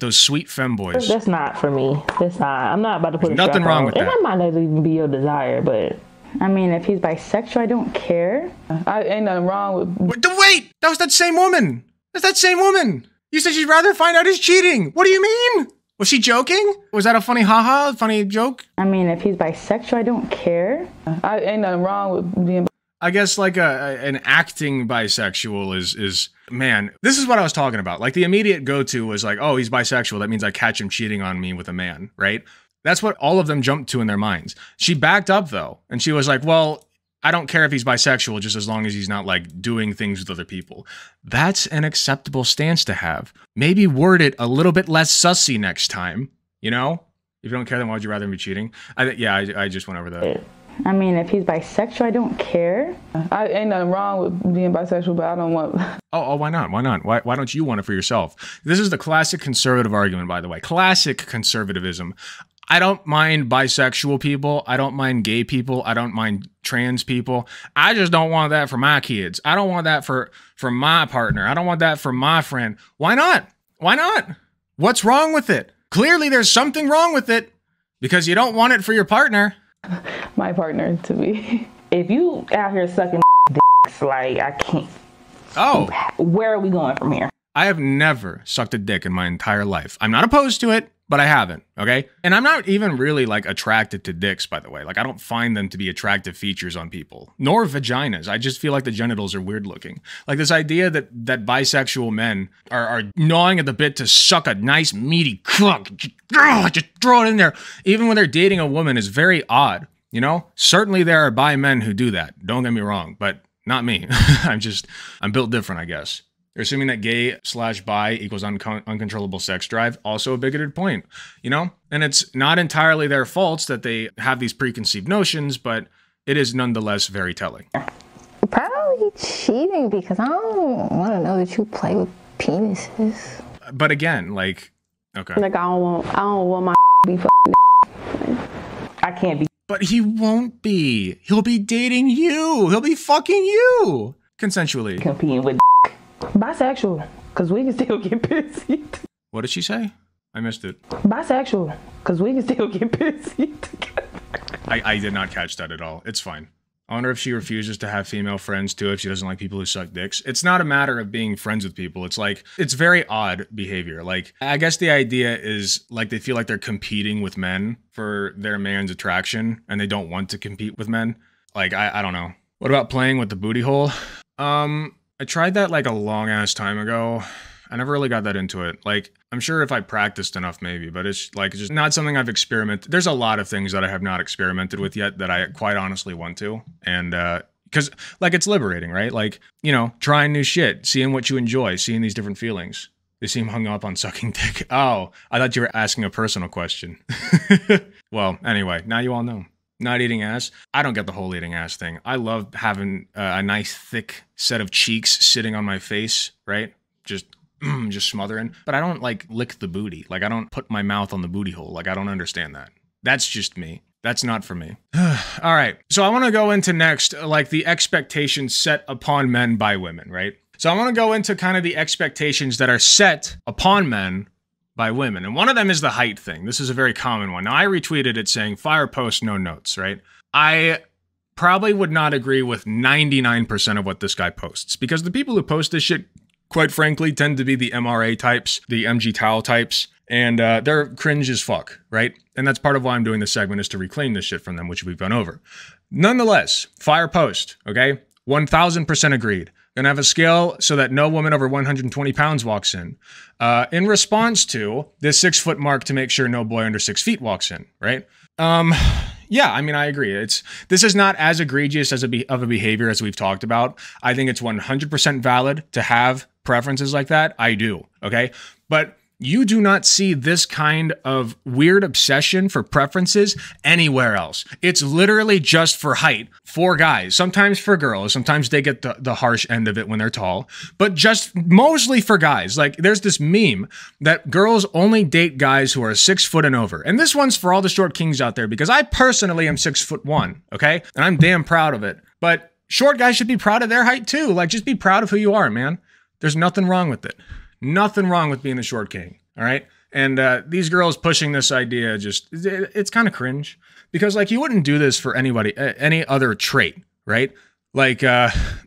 those sweet femboys. That's not for me. That's not. I'm not about to put There's nothing wrong with that. And that might not even be your desire, but I mean, if he's bisexual, I don't care. Ain't nothing wrong with... Wait! That was that same woman! That's that same woman! You said she'd rather find out he's cheating! What do you mean? Was she joking? Was that a funny funny joke? I mean, if he's bisexual, I don't care. Ain't nothing wrong with being... I guess like an acting bisexual is man, this is what I was talking about. Like the immediate go-to was like, oh, he's bisexual. That means I catch him cheating on me with a man, right? That's what all of them jumped to in their minds. She backed up though. And she was like, well, I don't care if he's bisexual just as long as he's not like doing things with other people. That's an acceptable stance to have. Maybe word it a little bit less sussy next time, you know? If you don't care, then why would you rather be cheating? I just went over that. I mean, if he's bisexual, I don't care. Ain't nothing wrong with being bisexual, but I don't want... Oh, why not? Why not? Why don't you want it for yourself? This is the classic conservative argument, by the way. Classic conservatism. I don't mind bisexual people. I don't mind gay people. I don't mind trans people. I just don't want that for my kids. I don't want that for my partner. I don't want that for my friend. Why not? Why not? What's wrong with it? Clearly there's something wrong with it because you don't want it for your partner. My partner to be. If you out here sucking dicks, like I can't. Oh. Where are we going from here? I have never sucked a dick in my entire life. I'm not opposed to it. but I haven't, okay? And I'm not even really like attracted to dicks, by the way. Like I don't find them to be attractive features on people, nor vaginas. I just feel like the genitals are weird looking. Like this idea that bisexual men are gnawing at the bit to suck a nice meaty cock, just throw it in there, even when they're dating a woman, is very odd, you know? Certainly there are bi men who do that, don't get me wrong, but not me. I'm built different, I guess. They're assuming that gay/bi equals uncontrollable sex drive. Also a bigoted point, you know? And it's not entirely their faults that they have these preconceived notions, but it is nonetheless very telling. Probably cheating because I don't want to know that you play with penises. But again, like, okay. Like I don't want my to be fucking. I can't be. But he won't be. He'll be dating you. He'll be fucking you. Consensually. Competing with bisexual, because we can still get pissy. What did she say? I missed it. Bisexual, because we can still get pissy together. I did not catch that at all. It's fine. I wonder if she refuses to have female friends too, if she doesn't like people who suck dicks. It's not a matter of being friends with people. It's like, it's very odd behavior. Like, I guess the idea is like they feel like they're competing with men for their man's attraction and they don't want to compete with men. Like, I don't know. What about playing with the booty hole? I tried that like a long ass time ago. I never really got that into it. Like, I'm sure if I practiced enough, maybe, but it's like just not something I've experimented. There's a lot of things that I have not experimented with yet that I quite honestly want to. And, because like it's liberating, right? Like, you know, trying new shit, seeing what you enjoy, seeing these different feelings. They seem hung up on sucking dick. Oh, I thought you were asking a personal question. Well, anyway, now you all know. Not eating ass. I don't get the whole eating ass thing. I love having a nice thick set of cheeks sitting on my face, right? Just smothering. But I don't like lick the booty. Like I don't put my mouth on the booty hole. Like I don't understand that. That's just me. That's not for me. All right. So I want to go into next, like the expectations set upon men by women, right? So I want to go into kind of the expectations that are set upon men by women. And one of them is the height thing. This is a very common one. Now, I retweeted it saying, fire post, no notes, right? I probably would not agree with 99% of what this guy posts because the people who post this shit, quite frankly, tend to be the MRA types, the MG towel types, and they're cringe as fuck, right? And that's part of why I'm doing this segment is to reclaim this shit from them, which we've gone over. Nonetheless, fire post, okay? 1000% agreed. Gonna have a scale so that no woman over 120 pounds walks in response to this 6 foot mark to make sure no boy under 6 feet walks in, right? Yeah, I mean, I agree. This is not as egregious as of a behavior as we've talked about. I think it's 100% valid to have preferences like that. I do, okay? But you do not see this kind of weird obsession for preferences anywhere else. It's literally just for height, for guys, sometimes for girls. Sometimes they get the harsh end of it when they're tall, but just mostly for guys. Like there's this meme that girls only date guys who are 6 foot and over. And this one's for all the short kings out there because I personally am 6'1", okay? And I'm damn proud of it. But short guys should be proud of their height too. Like just be proud of who you are, man. There's nothing wrong with it. Nothing wrong with being the short king, all right? And these girls pushing this idea, it's kind of cringe. Because, like, you wouldn't do this for anybody, any other trait, right? Like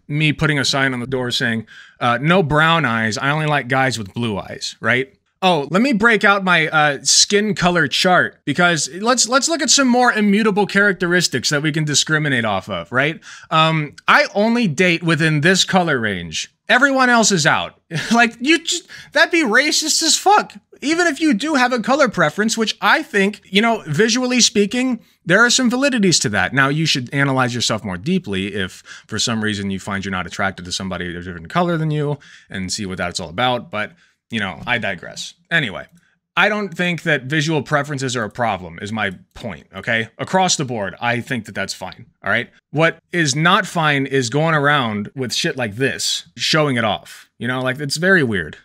me putting a sign on the door saying, no brown eyes, I only like guys with blue eyes, right? Oh, let me break out my skin color chart because let's look at some more immutable characteristics that we can discriminate off of, right? I only date within this color range. Everyone else is out. Like, that'd be racist as fuck. Even if you do have a color preference, which I think, you know, visually speaking, there are some validities to that. Now, you should analyze yourself more deeply if for some reason you find you're not attracted to somebody of a different color than you and see what that's all about. But, you know, I digress. Anyway, I don't think that visual preferences are a problem is my point, okay? Across the board, I think that that's fine, all right? What is not fine is going around with shit like this, showing it off. You know, like, it's very weird.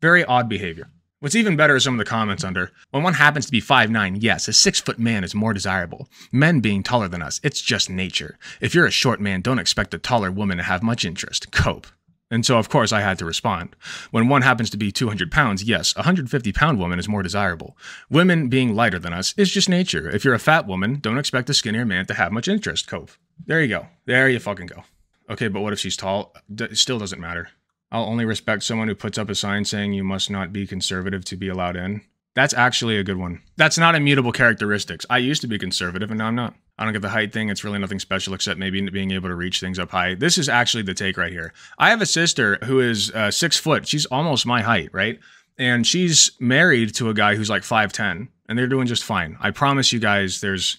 Very odd behavior. What's even better is some of the comments under, when one happens to be 5'9", yes, a 6 foot man is more desirable. Men being taller than us, it's just nature. If you're a short man, don't expect a taller woman to have much interest. Cope. And so, of course, I had to respond. When one happens to be 200 pounds, yes, a 150-pound woman is more desirable. Women being lighter than us is just nature. If you're a fat woman, don't expect a skinnier man to have much interest. Cope. There you go. There you fucking go. Okay, but what if she's tall? It still doesn't matter. I'll only respect someone who puts up a sign saying you must not be conservative to be allowed in. That's actually a good one. That's not immutable characteristics. I used to be conservative and now I'm not. I don't get the height thing. It's really nothing special except maybe being able to reach things up high. This is actually the take right here. I have a sister who is 6 foot. She's almost my height, right? And she's married to a guy who's like 5'10", and they're doing just fine. I promise you guys there's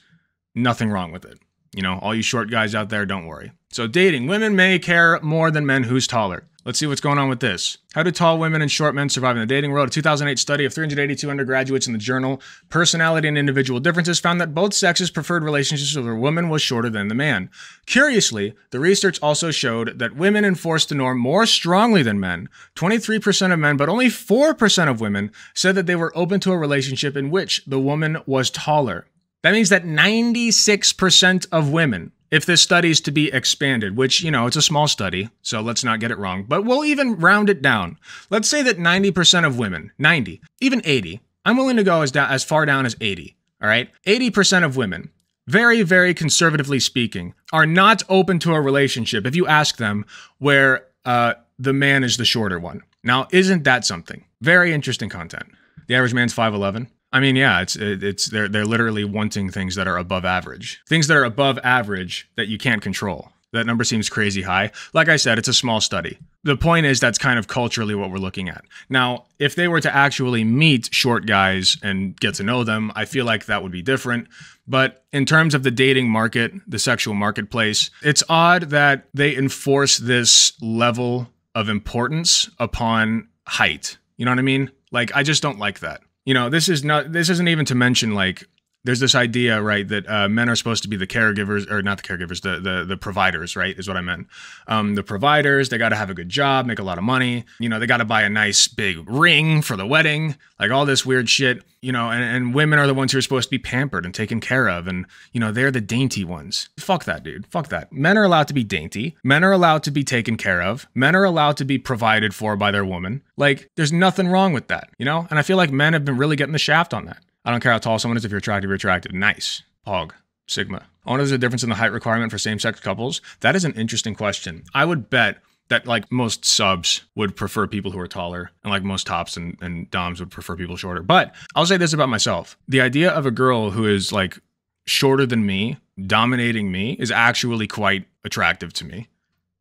nothing wrong with it. You know, all you short guys out there, don't worry. So dating, women may care more than men who's taller. Let's see what's going on with this. How do tall women and short men survive in the dating world? A 2008 study of 382 undergraduates in the journal Personality and Individual Differences found that both sexes preferred relationships where the woman was shorter than the man. Curiously, the research also showed that women enforced the norm more strongly than men. 23% of men, but only 4% of women said that they were open to a relationship in which the woman was taller. That means that 96% of women, if this study is to be expanded, which, you know, it's a small study, so let's not get it wrong, but we'll even round it down. Let's say that 90% of women, 90, even 80, I'm willing to go as far down as 80, all right? 80% of women, very, very conservatively speaking, are not open to a relationship if you ask them where the man is the shorter one. Now, isn't that something? Very interesting content. The average man's 5'11". I mean, yeah, they're literally wanting things that are above average. Things that are above average that you can't control. That number seems crazy high. Like I said, it's a small study. The point is that's kind of culturally what we're looking at. Now, if they were to actually meet short guys and get to know them, I feel like that would be different. But in terms of the dating market, the sexual marketplace, it's odd that they enforce this level of importance upon height. You know what I mean? Like, I just don't like that. You know, this isn't even to mention, like, there's this idea, right, that men are supposed to be the caregivers, or not the caregivers, the providers, right, is what I meant. The providers, they got to have a good job, make a lot of money. You know, they got to buy a nice big ring for the wedding, like all this weird shit. You know, and women are the ones who are supposed to be pampered and taken care of. And, you know, they're the dainty ones. Fuck that, dude. Fuck that. Men are allowed to be dainty. Men are allowed to be taken care of. Men are allowed to be provided for by their woman. Like, there's nothing wrong with that, you know? And I feel like men have been really getting the shaft on that. I don't care how tall someone is. If you're attractive, you're attracted. Nice. Pog. Sigma. I wonder if there's a difference in the height requirement for same-sex couples. That is an interesting question. I would bet that, like, most subs would prefer people who are taller, and like most tops and doms would prefer people shorter. But I'll say this about myself. The idea of a girl who is like shorter than me, dominating me, is actually quite attractive to me.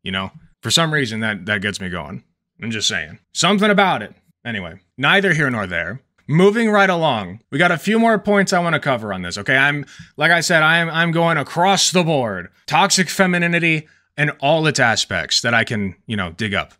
You know, for some reason that gets me going. I'm just saying. Something about it. Anyway, neither here nor there. Moving right along, we got a few more points I want to cover on this, okay? Like I said, I'm going across the board. Toxic femininity and all its aspects that I can, you know, dig up.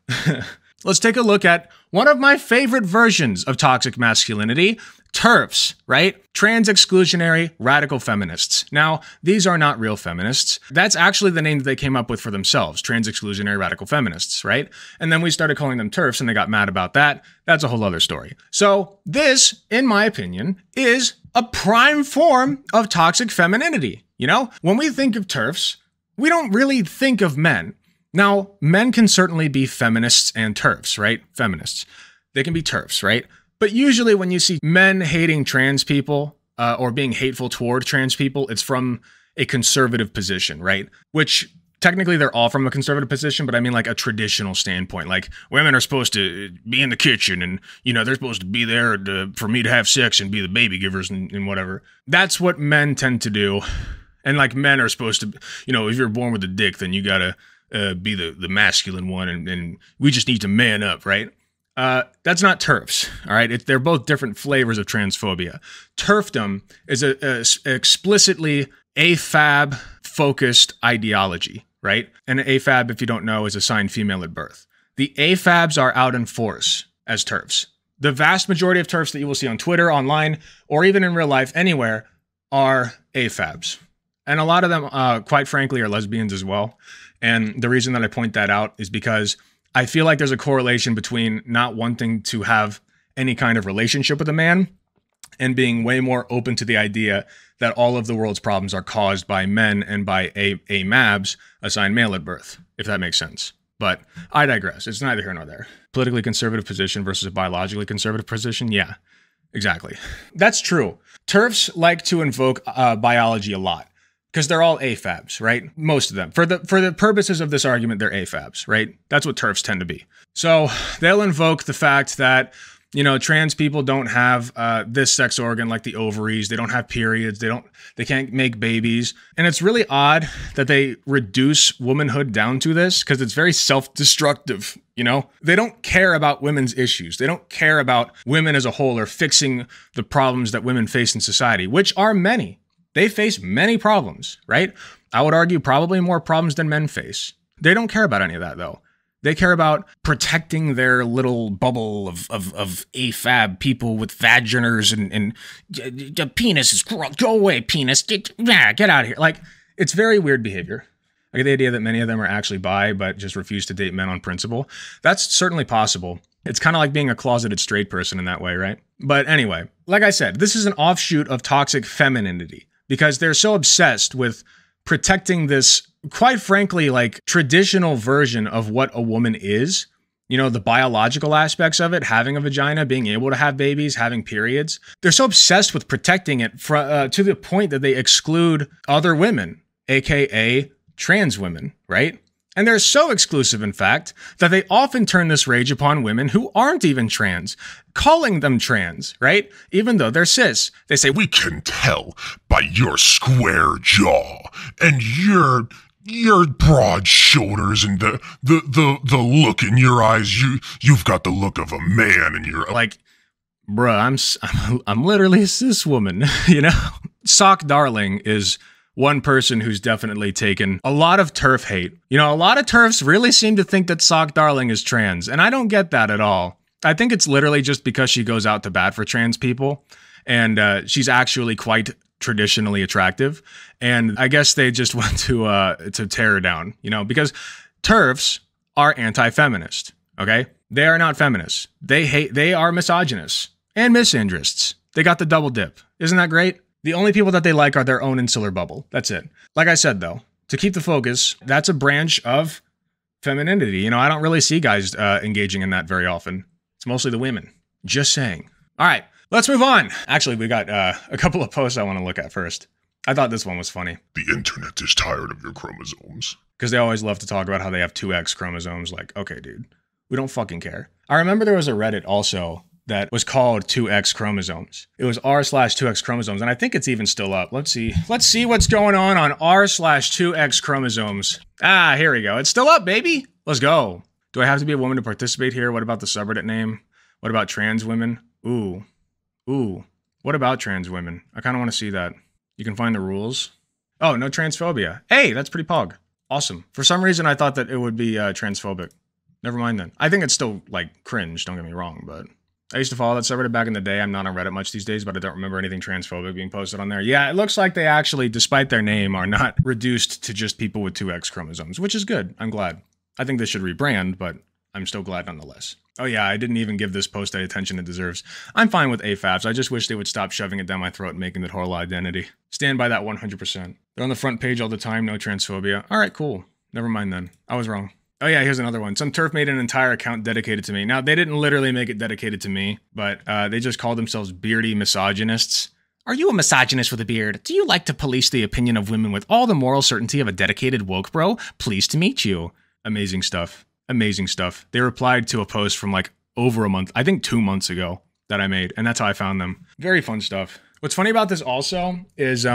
Let's take a look at one of my favorite versions of toxic masculinity, TERFs, right? Trans-exclusionary radical feminists. Now, these are not real feminists. That's actually the name that they came up with for themselves, trans-exclusionary radical feminists, right? And then we started calling them TERFs and they got mad about that. That's a whole other story. So this, in my opinion, is a prime form of toxic femininity. You know, when we think of TERFs, we don't really think of men. Now, men can certainly be feminists and TERFs, right? Feminists. They can be TERFs, right? But usually when you see men hating trans people or being hateful toward trans people, it's from a conservative position, right? Which technically they're all from a conservative position, but I mean like a traditional standpoint. Like women are supposed to be in the kitchen and, you know, they're supposed to be there for me to have sex and be the baby givers and whatever. That's what men tend to do. And like men are supposed to, you know, if you're born with a dick, then you gotta be the masculine one and we just need to man up, right? That's not TERFs, all right? They're both different flavors of transphobia. TERFdom is a explicitly AFAB-focused ideology, right? And an AFAB, if you don't know, is assigned female at birth. The AFABs are out in force as TERFs. The vast majority of TERFs that you will see on Twitter, online, or even in real life, anywhere, are AFABs. And a lot of them, quite frankly, are lesbians as well. And the reason that I point that out is because I feel like there's a correlation between not wanting to have any kind of relationship with a man and being way more open to the idea that all of the world's problems are caused by men and by AMABs assigned male at birth, if that makes sense. But I digress. It's neither here nor there. Politically conservative position versus a biologically conservative position? Yeah, exactly. That's true. TERFs like to invoke biology a lot. Because they're all AFABs, right? Most of them. For the purposes of this argument, they're AFABs, right? That's what TERFs tend to be. So they'll invoke the fact that You know, trans people don't have this sex organ like the ovaries. They don't have periods. They can't make babies. And it's really odd that they reduce womanhood down to this because it's very self-destructive, you know? They don't care about women's issues. They don't care about women as a whole or fixing the problems that women face in society, which are many. They face many problems, right? I would argue probably more problems than men face. They don't care about any of that, though. They care about protecting their little bubble of AFAB people with vaginers and penises. Go away, penis. Get out of here. Like, it's very weird behavior. I get the idea that many of them are actually bi, but just refuse to date men on principle. That's certainly possible. It's kind of like being a closeted straight person in that way, right? But anyway, like I said, this is an offshoot of toxic femininity because they're so obsessed with protecting this, quite frankly, like traditional version of what a woman is. You know, the biological aspects of it, having a vagina, being able to have babies, having periods. They're so obsessed with protecting it to the point that they exclude other women, aka trans women, right? And they're so exclusive, in fact, that they often turn this rage upon women who aren't even trans, calling them trans, right? Even though they're cis. They say, "We can tell by your square jaw and your broad shoulders and the look in your eyes. You've got the look of a man, and you're like, bruh, I'm literally a cis woman, you know? Sock Darling is one person who's definitely taken a lot of TERF hate. You know, a lot of TERFs really seem to think that Sock Darling is trans, and I don't get that at all. I think it's literally just because she goes out to bat for trans people, and she's actually quite traditionally attractive, and I guess they just want to tear her down, you know, because TERFs are anti-feminist, okay? They are not feminists. They are misogynists and misandrists. They got the double dip. Isn't that great? The only people that they like are their own insular bubble. That's it. Like I said, though, to keep the focus, that's a branch of femininity. You know, I don't really see guys engaging in that very often. It's mostly the women. Just saying. All right, let's move on. Actually, we got a couple of posts I want to look at first. I thought this one was funny. The internet is tired of your chromosomes. Because they always love to talk about how they have 2X chromosomes. Like, okay, dude, we don't fucking care. I remember there was a Reddit also that was called 2X chromosomes. It was r/2X chromosomes, and I think it's even still up. Let's see what's going on r/2X chromosomes. Ah, here we go. It's still up, baby. Let's go. Do I have to be a woman to participate here? What about the subreddit name? What about trans women? Ooh. What about trans women? I kind of want to see that. You can find the rules. Oh, no transphobia. Hey, that's pretty pog. Awesome. For some reason, I thought that it would be transphobic. Never mind then. I think it's still, like, cringe, don't get me wrong, but I used to follow that subreddit back in the day. I'm not on Reddit much these days, but I don't remember anything transphobic being posted on there. Yeah, it looks like they actually, despite their name, are not reduced to just people with 2X chromosomes, which is good. I'm glad. I think they should rebrand, but I'm still glad nonetheless. Oh yeah, I didn't even give this post the attention it deserves. I'm fine with AFABs. I just wish they would stop shoving it down my throat and making it whole identity. Stand by that 100%. They're on the front page all the time, no transphobia. All right, cool. Never mind then. I was wrong. Oh yeah, here's another one. Some TERF made an entire account dedicated to me. Now, they didn't literally make it dedicated to me, but they just called themselves beardy misogynists. Are you a misogynist with a beard? Do you like to police the opinion of women with all the moral certainty of a dedicated woke bro? Pleased to meet you. Amazing stuff. Amazing stuff. They replied to a post from like over a month, I think 2 months ago, that I made, and that's how I found them. Very fun stuff. What's funny about this also is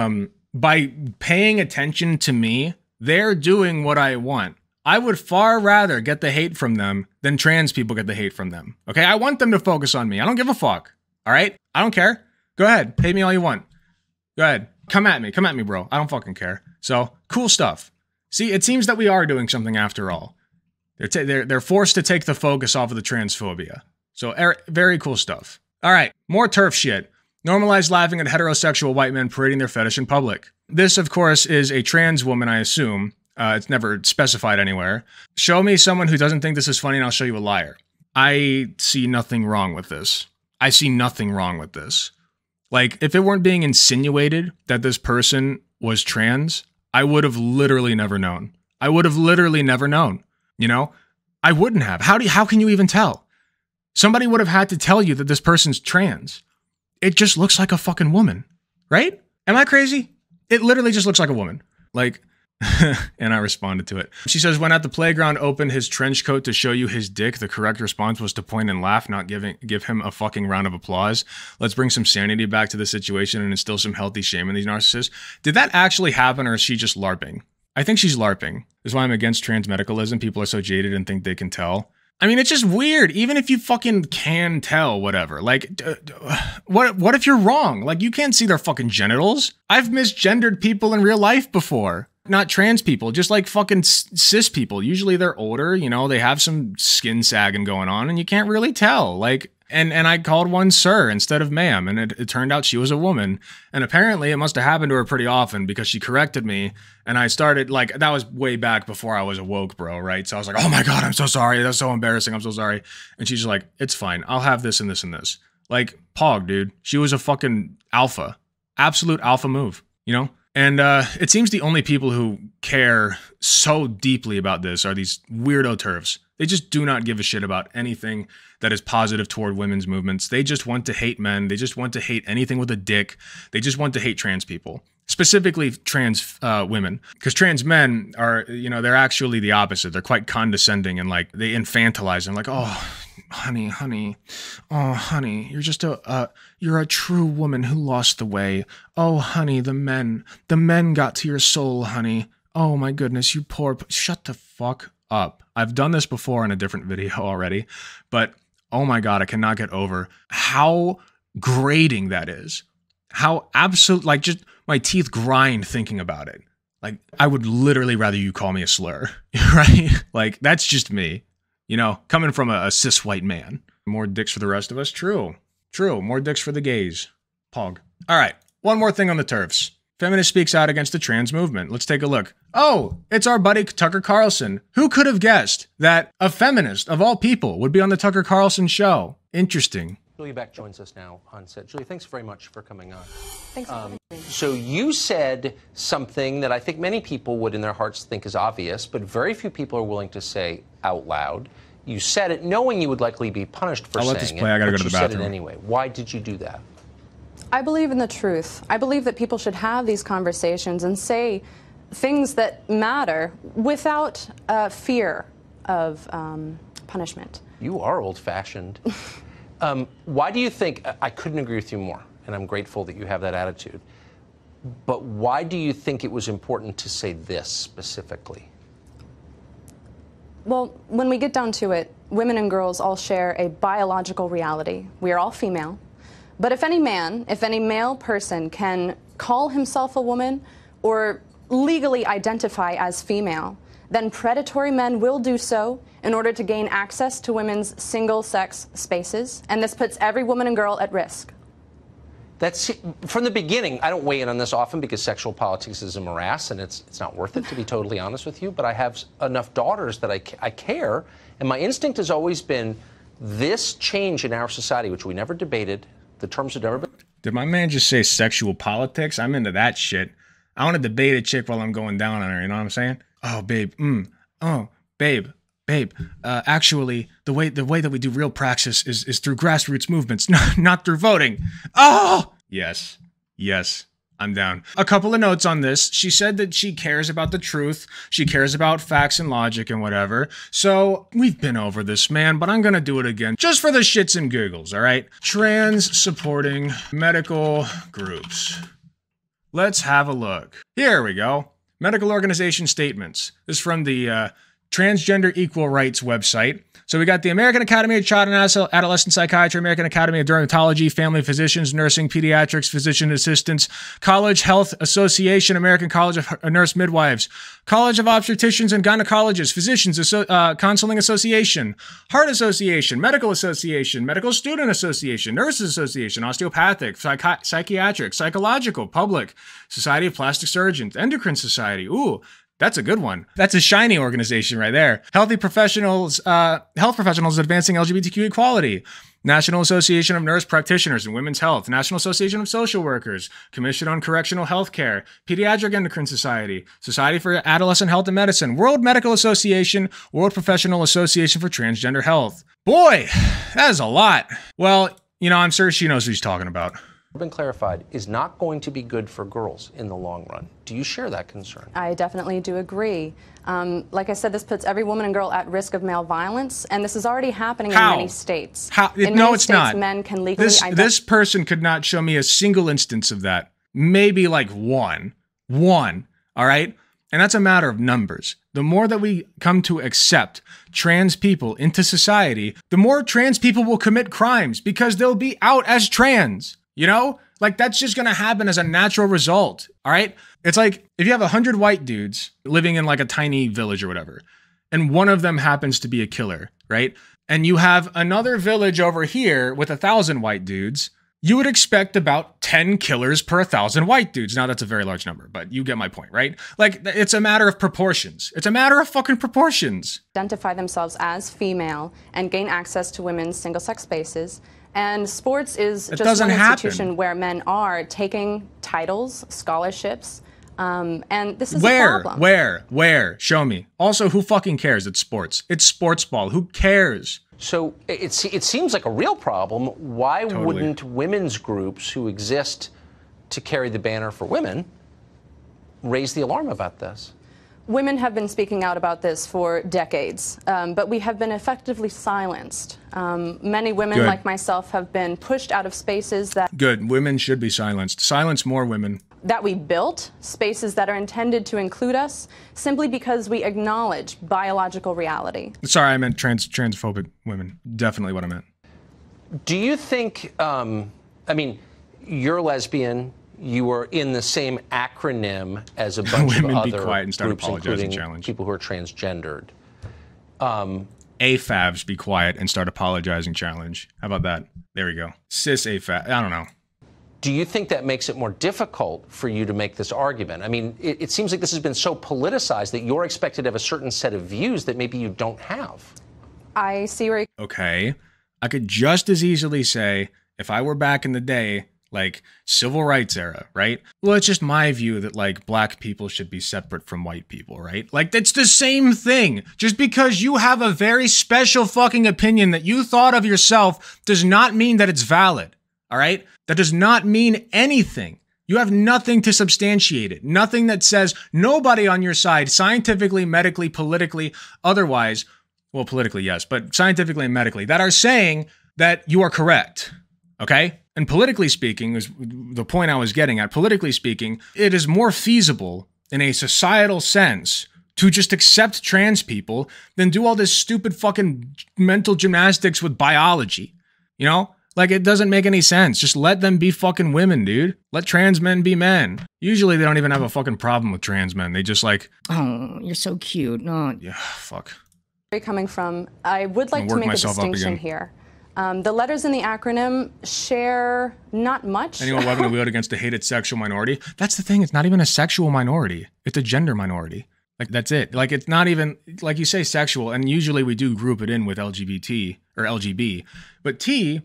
by paying attention to me, they're doing what I want. I would far rather get the hate from them than trans people get the hate from them. Okay, I want them to focus on me. I don't give a fuck. All right? I don't care. Go ahead. Hate me all you want. Go ahead. Come at me. Come at me, bro. I don't fucking care. So, cool stuff. See, it seems that we are doing something after all. They're forced to take the focus off of the transphobia. So, very cool stuff. All right, more TERF shit. Normalize laughing at heterosexual white men parading their fetish in public. This, of course, is a trans woman, I assume. It's never specified anywhere. Show me someone who doesn't think this is funny and I'll show you a liar. I see nothing wrong with this. I see nothing wrong with this. Like, if it weren't being insinuated that this person was trans, I would have literally never known. I would have literally never known. You know? I wouldn't have. How can you even tell? Somebody would have had to tell you that this person's trans. It just looks like a fucking woman. Right? Am I crazy? It literally just looks like a woman. Like, And I responded to it. She says, when at the playground opened his trench coat to show you his dick, the correct response was to point and laugh, not give him a fucking round of applause. Let's bring some sanity back to the situation and instill some healthy shame in these narcissists. Did that actually happen, or is she just LARPing? I think she's LARPing. That's why I'm against trans medicalism. People are so jaded and think they can tell. I mean, it's just weird. Even if you fucking can tell, whatever. Like, what if you're wrong? Like, you can't see their fucking genitals. I've misgendered people in real life before. Not trans people, just like fucking cis people. Usually they're older, you know, they have some skin sagging going on and you can't really tell. Like, and I called one sir instead of ma'am, and it turned out she was a woman. And apparently it must have happened to her pretty often because she corrected me. And I started, like, that was way back before I was awoke, bro, right? So I was like, oh my God, I'm so sorry. That's so embarrassing. I'm so sorry. And she's just like, it's fine. I'll have this and this and this. Like, pog, dude. She was a fucking alpha. Absolute alpha move, you know? And it seems the only people who care so deeply about this are these weirdo TERFs. They just do not give a shit about anything that is positive toward women's movements. They just want to hate men. They just want to hate anything with a dick. They just want to hate trans people, specifically trans women. Because trans men are, you know, they're actually the opposite. They're quite condescending and like they infantilize them. Like, oh, honey, oh, honey, you're just you're a true woman who lost the way. Oh, honey, the men got to your soul, honey. Oh my goodness, you poor, shut the fuck up. I've done this before in a different video already, but oh my God, I cannot get over how grating that is. How absolute, like just my teeth grind thinking about it. Like I would literally rather you call me a slur, right? Like that's just me. You know, coming from a cis white man. More dicks for the rest of us? True. True. More dicks for the gays. Pog. All right. One more thing on the TERFs. Feminist speaks out against the trans movement. Let's take a look. Oh, it's our buddy Tucker Carlson. Who could have guessed that a feminist, of all people, would be on the Tucker Carlson show? Interesting. Julia Beck joins us now on set. Julia, thanks very much for coming on. Thanks for having me. So you said something that I think many people would in their hearts think is obvious, but very few people are willing to say out loud. You said it knowing you would likely be punished for saying it. I'll let this play. I gotta go to the bathroom. You said it anyway. Why did you do that? I believe in the truth. I believe that people should have these conversations and say things that matter without fear of punishment. You are old-fashioned. Why do you think, I couldn't agree with you more, and I'm grateful that you have that attitude, but why do you think it was important to say this specifically? Well, when we get down to it, women and girls all share a biological reality. We are all female. But if any male person can call himself a woman or legally identify as female, then predatory men will do so in order to gain access to women's single-sex spaces, and this puts every woman and girl at risk. That's from the beginning. I don't weigh in on this often because sexual politics is a morass, and it's not worth it, to be totally honest with you. But I have enough daughters that I care, and my instinct has always been this change in our society, which we never debated. The terms have never been. Did my man just say sexual politics? I'm into that shit. I want to debate a chick while I'm going down on her. You know what I'm saying? Oh, babe. Oh, babe. Actually, the way that we do real praxis is through grassroots movements, not through voting. Oh, yes. I'm down. A couple of notes on this. She said that she cares about the truth. She cares about facts and logic and whatever. So we've been over this, man, but I'm going to do it again just for the shits and giggles, all right? Trans supporting medical groups. Let's have a look. Here we go. Medical organization statements. This is from the Transgender Equal Rights website. So we got the American Academy of Child and Adolescent Psychiatry, American Academy of Dermatology, Family Physicians, Nursing, Pediatrics, Physician Assistants, College Health Association, American College of Nurse Midwives, College of Obstetricians and Gynecologists, Physicians Counseling Association, Heart Association, Medical Association, Medical Student Association, Nurses Association, Osteopathic, Psychiatric, Psychological, Public, Society of Plastic Surgeons, Endocrine Society. Ooh. That's a good one. That's a shiny organization right there. Health professionals advancing LGBTQ equality. National Association of Nurse Practitioners in Women's Health. National Association of Social Workers. Commission on Correctional Health Care. Pediatric Endocrine Society. Society for Adolescent Health and Medicine. World Medical Association. World Professional Association for Transgender Health. Boy, that is a lot. Well, you know, I'm sure she knows who she's talking about. been clarified, is not going to be good for girls in the long run. Do you share that concern? I definitely do agree. Like I said, this puts every woman and girl at risk of male violence, and this is already happening in many states. In No, many it's states, not. Men can legally This person could not show me a single instance of that. Maybe like one, all right? And that's a matter of numbers. The more that we come to accept trans people into society, the more trans people will commit crimes because they'll be out as trans, you know? Like, that's just gonna happen as a natural result, all right? It's like, if you have 100 white dudes living in like a tiny village or whatever, and one of them happens to be a killer, right? And you have another village over here with 1,000 white dudes, you would expect about 10 killers per 1,000 white dudes. Now, that's a very large number, but you get my point, right? Like, it's a matter of proportions. It's a matter of fucking proportions. Identify themselves as female and gain access to women's single-sex spaces. And sports is just one institution where men are taking titles, scholarships, and this is a problem. Where? Show me. Also, who fucking cares? It's sports. It's sports ball. Who cares? So it seems like a real problem. Why wouldn't women's groups who exist to carry the banner for women raise the alarm about this? Women have been speaking out about this for decades, but we have been effectively silenced. Many women, like myself, have been pushed out of spaces that... Good. Women should be silenced. Silence more women. That we built, spaces that are intended to include us, simply because we acknowledge biological reality. Sorry, I meant transphobic women. Definitely what I meant. Do you think, I mean, you're lesbian, you were in the same acronym as a bunch of other groups, including people who are transgendered. AFABs, be quiet and start apologizing challenge. How about that? There we go. Cis AFAB, I don't know. Do you think that makes it more difficult for you to make this argument? I mean, it seems like this has been so politicized that you're expected to have a certain set of views that maybe you don't have. I see where... Okay. I could just as easily say, if I were back in the day, like civil rights era, right? Well, it's just my view that like black people should be separate from white people, right? Like that's the same thing. Just because you have a very special fucking opinion that you thought of yourself does not mean that it's valid, all right? That does not mean anything. You have nothing to substantiate it. Nothing that says nobody on your side, scientifically, medically, politically, otherwise, well, politically, yes, but scientifically and medically, that are saying that you are correct, okay? And politically speaking, is the point I was getting at, politically speaking, it is more feasible in a societal sense to just accept trans people than do all this stupid fucking mental gymnastics with biology, you know? Like, it doesn't make any sense. Just let them be fucking women, dude. Let trans men be men. Usually they don't even have a fucking problem with trans men. They just like, oh, you're so cute. No. Yeah, fuck. Coming from, I would like to make a distinction here. The letters in the acronym share not much. Anyone weapon to wield against a hated sexual minority. That's the thing. It's not even a sexual minority. It's a gender minority. Like, that's it. Like, it's not even, like you say, sexual. And usually we do group it in with LGBT or LGB. But T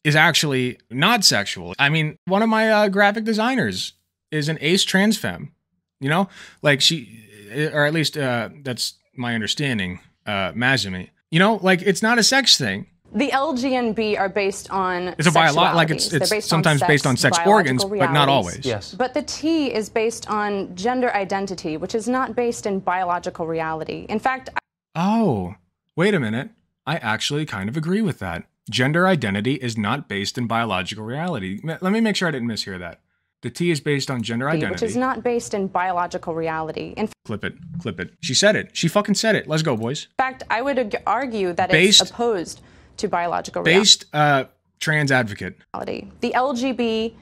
is actually not sexual. I mean, one of my graphic designers is an ace trans femme, you know? Like she, or at least that's my understanding, Mazumi. You know, like it's not a sex thing. The LG and B are based on it's a biological, like it's sometimes based on sex organs, but not always. Yes. But the T is based on gender identity, which is not based in biological reality. In fact, oh, wait a minute. I actually kind of agree with that. Gender identity is not based in biological reality. Let me make sure I didn't mishear that. The T is based on gender identity. Which is not based in biological reality. Clip it. She said it. She fucking said it. Let's go, boys. In fact, I would argue that it's opposed to biological reality. Based trans advocate. The LGB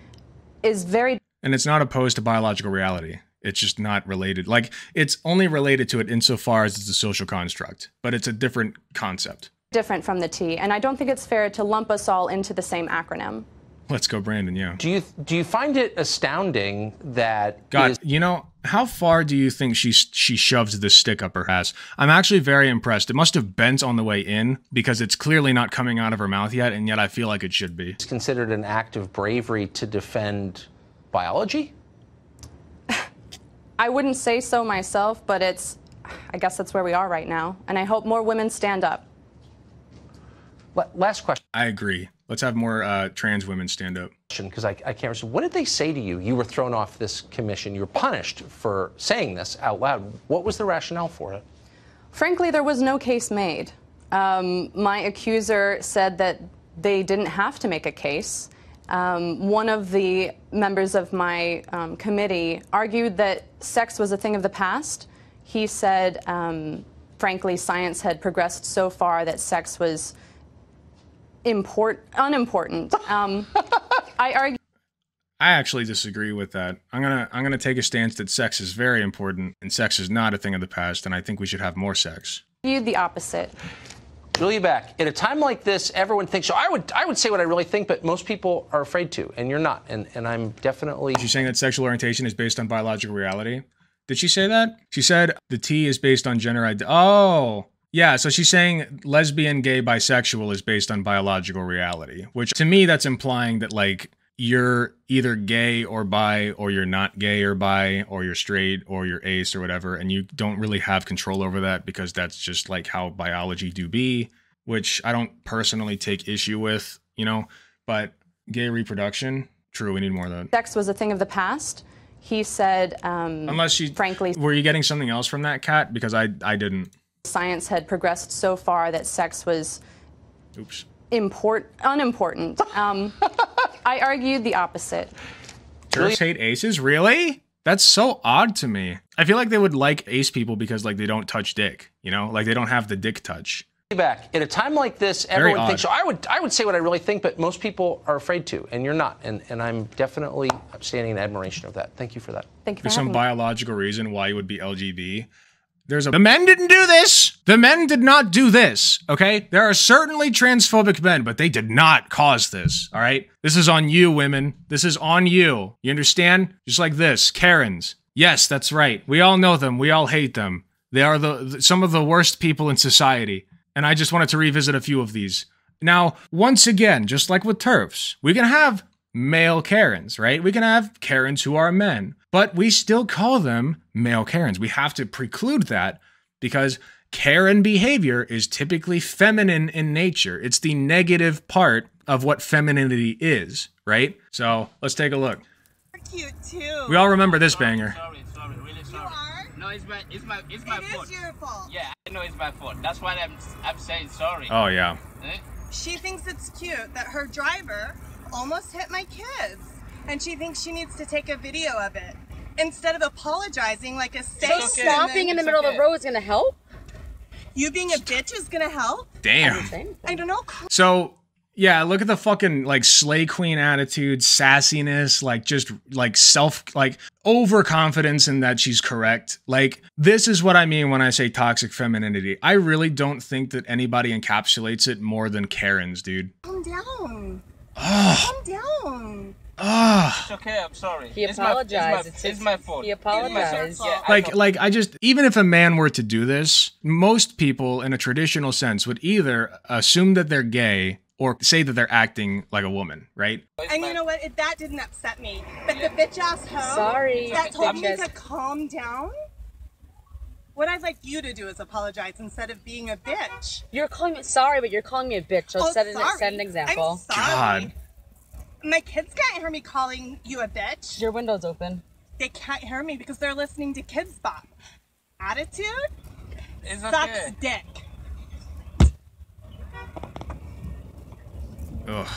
is very... And it's not opposed to biological reality. It's just not related. Like, it's only related to it insofar as it's a social construct. But it's a different concept. Different from the T, and I don't think it's fair to lump us all into the same acronym. Let's go, Brandon, yeah. Do you find it astounding that... God, you know, how far do you think she shoves this stick up her ass? I'm actually very impressed. It must have bent on the way in, because it's clearly not coming out of her mouth yet, and yet I feel like it should be. It's considered an act of bravery to defend biology? I wouldn't say so myself, but I guess that's where we are right now, and I hope more women stand up. Last question. I agree. Let's have more trans women stand up. Because I can't remember. What did they say to you? You were thrown off this commission. You were punished for saying this out loud. What was the rationale for it? Frankly, there was no case made. My accuser said that they didn't have to make a case. One of the members of my committee argued that sex was a thing of the past. He said, frankly, science had progressed so far that sex was unimportant. I actually disagree with that. I'm gonna take a stance that sex is very important and sex is not a thing of the past, and I think we should have more sex. argued the opposite. Really back. At a time like this, everyone thinks, so I would say what I really think, but most people are afraid to, and you're not. And I'm definitely... She's saying that sexual orientation is based on biological reality. Did she say that? She said the T is based on gender identity. Oh, yeah. So she's saying lesbian, gay, bisexual is based on biological reality, which to me, that's implying that like you're either gay or bi, or you're not gay or bi, or you're straight or you're ace or whatever. And you don't really have control over that because that's just like how biology do be, which I don't personally take issue with, you know, but gay reproduction, true. We need more of that. Sex was a thing of the past. He said, unless she, frankly, were you getting something else from that, Kat? Because I didn't. Science had progressed so far that sex was unimportant. I argued the opposite. TERFs hate aces? Really? That's so odd to me. I feel like they would like ace people because like they don't touch dick, you know? Like they don't have the dick touch. Back. At a time like this, everyone thinks, so I would say what I really think, but most people are afraid to, and you're not. And I'm definitely standing in admiration of that. Thank you for that. Thank you for There's some having me. biological reason why you would be LGB. The men didn't do this. The men did not do this, okay? There are certainly transphobic men, but they did not cause this, all right? This is on you, women. This is on you. You understand? Just like this, Karens. Yes, that's right. We all know them. We all hate them. They are some of the worst people in society. And I just wanted to revisit a few of these. Now, once again, just like with TERFs, we can have male Karens, right? We can have Karens who are men, but we still call them male Karens. We have to preclude that because Karen behavior is typically feminine in nature. It's the negative part of what femininity is, right? So let's take a look. Cute too. We all remember this banger. Sorry, really sorry. You are? No, it's my fault. It is your fault. Yeah, I know it's my fault. That's why I'm saying sorry. Oh yeah. She thinks it's cute that her driver almost hit my kids, and she thinks she needs to take a video of it instead of apologizing like a saint. So stopping in the middle of the road is gonna help? You being a bitch is gonna help? Damn. I don't know. So yeah, look at the fucking like slay queen attitude, sassiness, like just like overconfidence in that she's correct. Like this is what I mean when I say toxic femininity. I really don't think that anybody encapsulates it more than Karens, dude. Calm down. Oh. Calm down. It's okay, I'm sorry. He apologized. It's my fault. He apologized. Yeah, like I just, even if a man were to do this, most people in a traditional sense would either assume that they're gay or say that they're acting like a woman, right? And you know what? That didn't upset me. But the bitch ass hoe Sorry. that told me to calm down, what I'd like you to do is apologize instead of being a bitch. You're calling me sorry, but you're calling me a bitch. So set an example. I'm sorry. God. My kids can't hear me calling you a bitch. Your window's open. They can't hear me because they're listening to Kids Bop. Attitude it's sucks okay. dick. Ugh,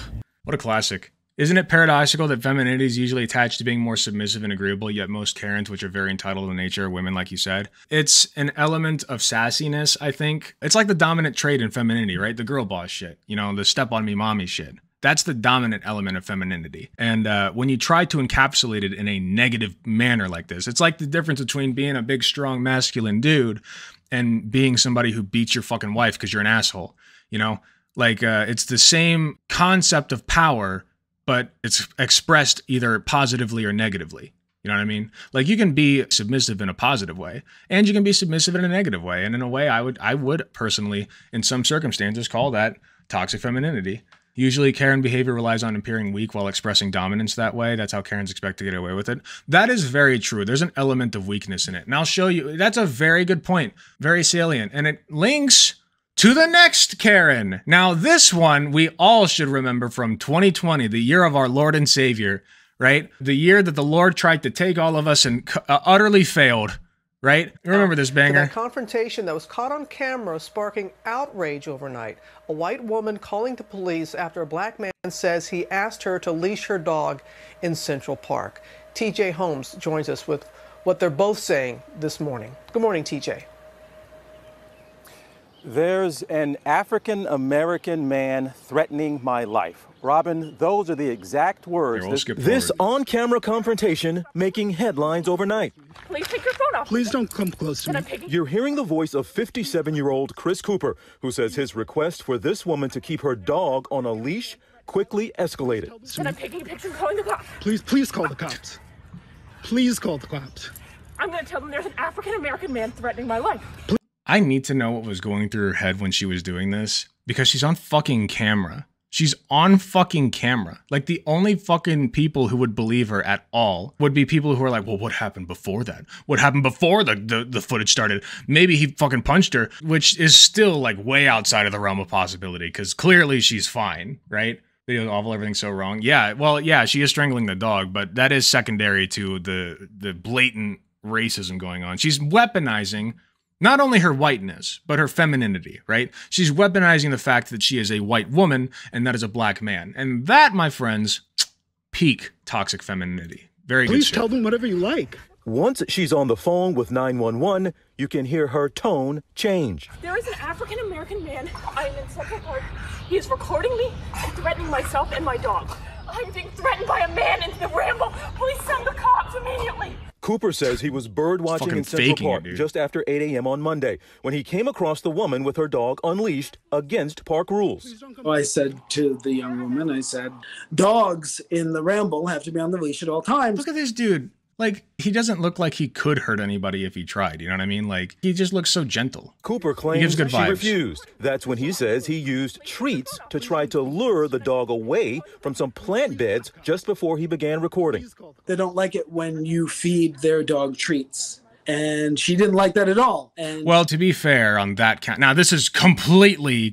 what a classic. Isn't it paradoxical that femininity is usually attached to being more submissive and agreeable, yet most Karens, which are very entitled in nature, are women, like you said? It's an element of sassiness, I think. It's like the dominant trait in femininity, right? The girl boss shit, you know, the step on me mommy shit. That's the dominant element of femininity. And when you try to encapsulate it in a negative manner like this, it's like the difference between being a big, strong, masculine dude and being somebody who beats your fucking wife because you're an asshole, you know? Like, it's the same concept of power, but it's expressed either positively or negatively. You know what I mean? Like, you can be submissive in a positive way, and you can be submissive in a negative way. And in a way, I would personally, in some circumstances, call that toxic femininity. Usually, Karen behavior relies on appearing weak while expressing dominance that way. That's how Karens expect to get away with it. That is very true. There's an element of weakness in it. And I'll show you. That's a very good point. Very salient. And it links to the next Karen. Now, this one we all should remember from 2020, the year of our Lord and Savior, right? The year that the Lord tried to take all of us and utterly failed, right? Remember this banger? That confrontation that was caught on camera sparking outrage overnight. A white woman calling the police after a black man says he asked her to leash her dog in Central Park. TJ Holmes joins us with what they're both saying this morning. Good morning, TJ. There's an African-American man threatening my life. Robin, those are the exact words. This on-camera confrontation making headlines overnight. Please take your phone off. Please don't come close to me. You're hearing the voice of 57-year-old Chris Cooper, who says his request for this woman to keep her dog on a leash quickly escalated. And I'm taking a picture and calling the cops. Please call the cops. Please call the cops. I'm going to tell them there's an African-American man threatening my life. I need to know what was going through her head when she was doing this, because she's on fucking camera. She's on fucking camera. Like, the only fucking people who would believe her at all would be people who are like, well, what happened before that? What happened before the footage started? Maybe he fucking punched her, which is still like way outside of the realm of possibility, because clearly she's fine, right? Video's awful, everything's so wrong. Yeah, well, yeah, she is strangling the dog, but that is secondary to the blatant racism going on. She's weaponizing not only her whiteness, but her femininity, right? She's weaponizing the fact that she is a white woman and that is a black man. And that, my friends, peak toxic femininity. Very good shit. Please tell them whatever you like. Once she's on the phone with 911, you can hear her tone change. There is an African-American man. I'm in Central Park. He is recording me and threatening myself and my dog. I'm being threatened by a man in the ramble. Please send the cops immediately. Cooper says he was bird watching in Central Park just after 8 a.m. on Monday when he came across the woman with her dog unleashed against park rules. I said to the young woman, I said, dogs in the ramble have to be on the leash at all times. Look at this dude. Like, he doesn't look like he could hurt anybody if he tried, you know what I mean? Like, he just looks so gentle. Cooper claims she refused. That's when he says he used treats to try to lure the dog away from some plant beds just before he began recording. They don't like it when you feed their dog treats. And she didn't like that at all. And well, to be fair on that count, now this is completely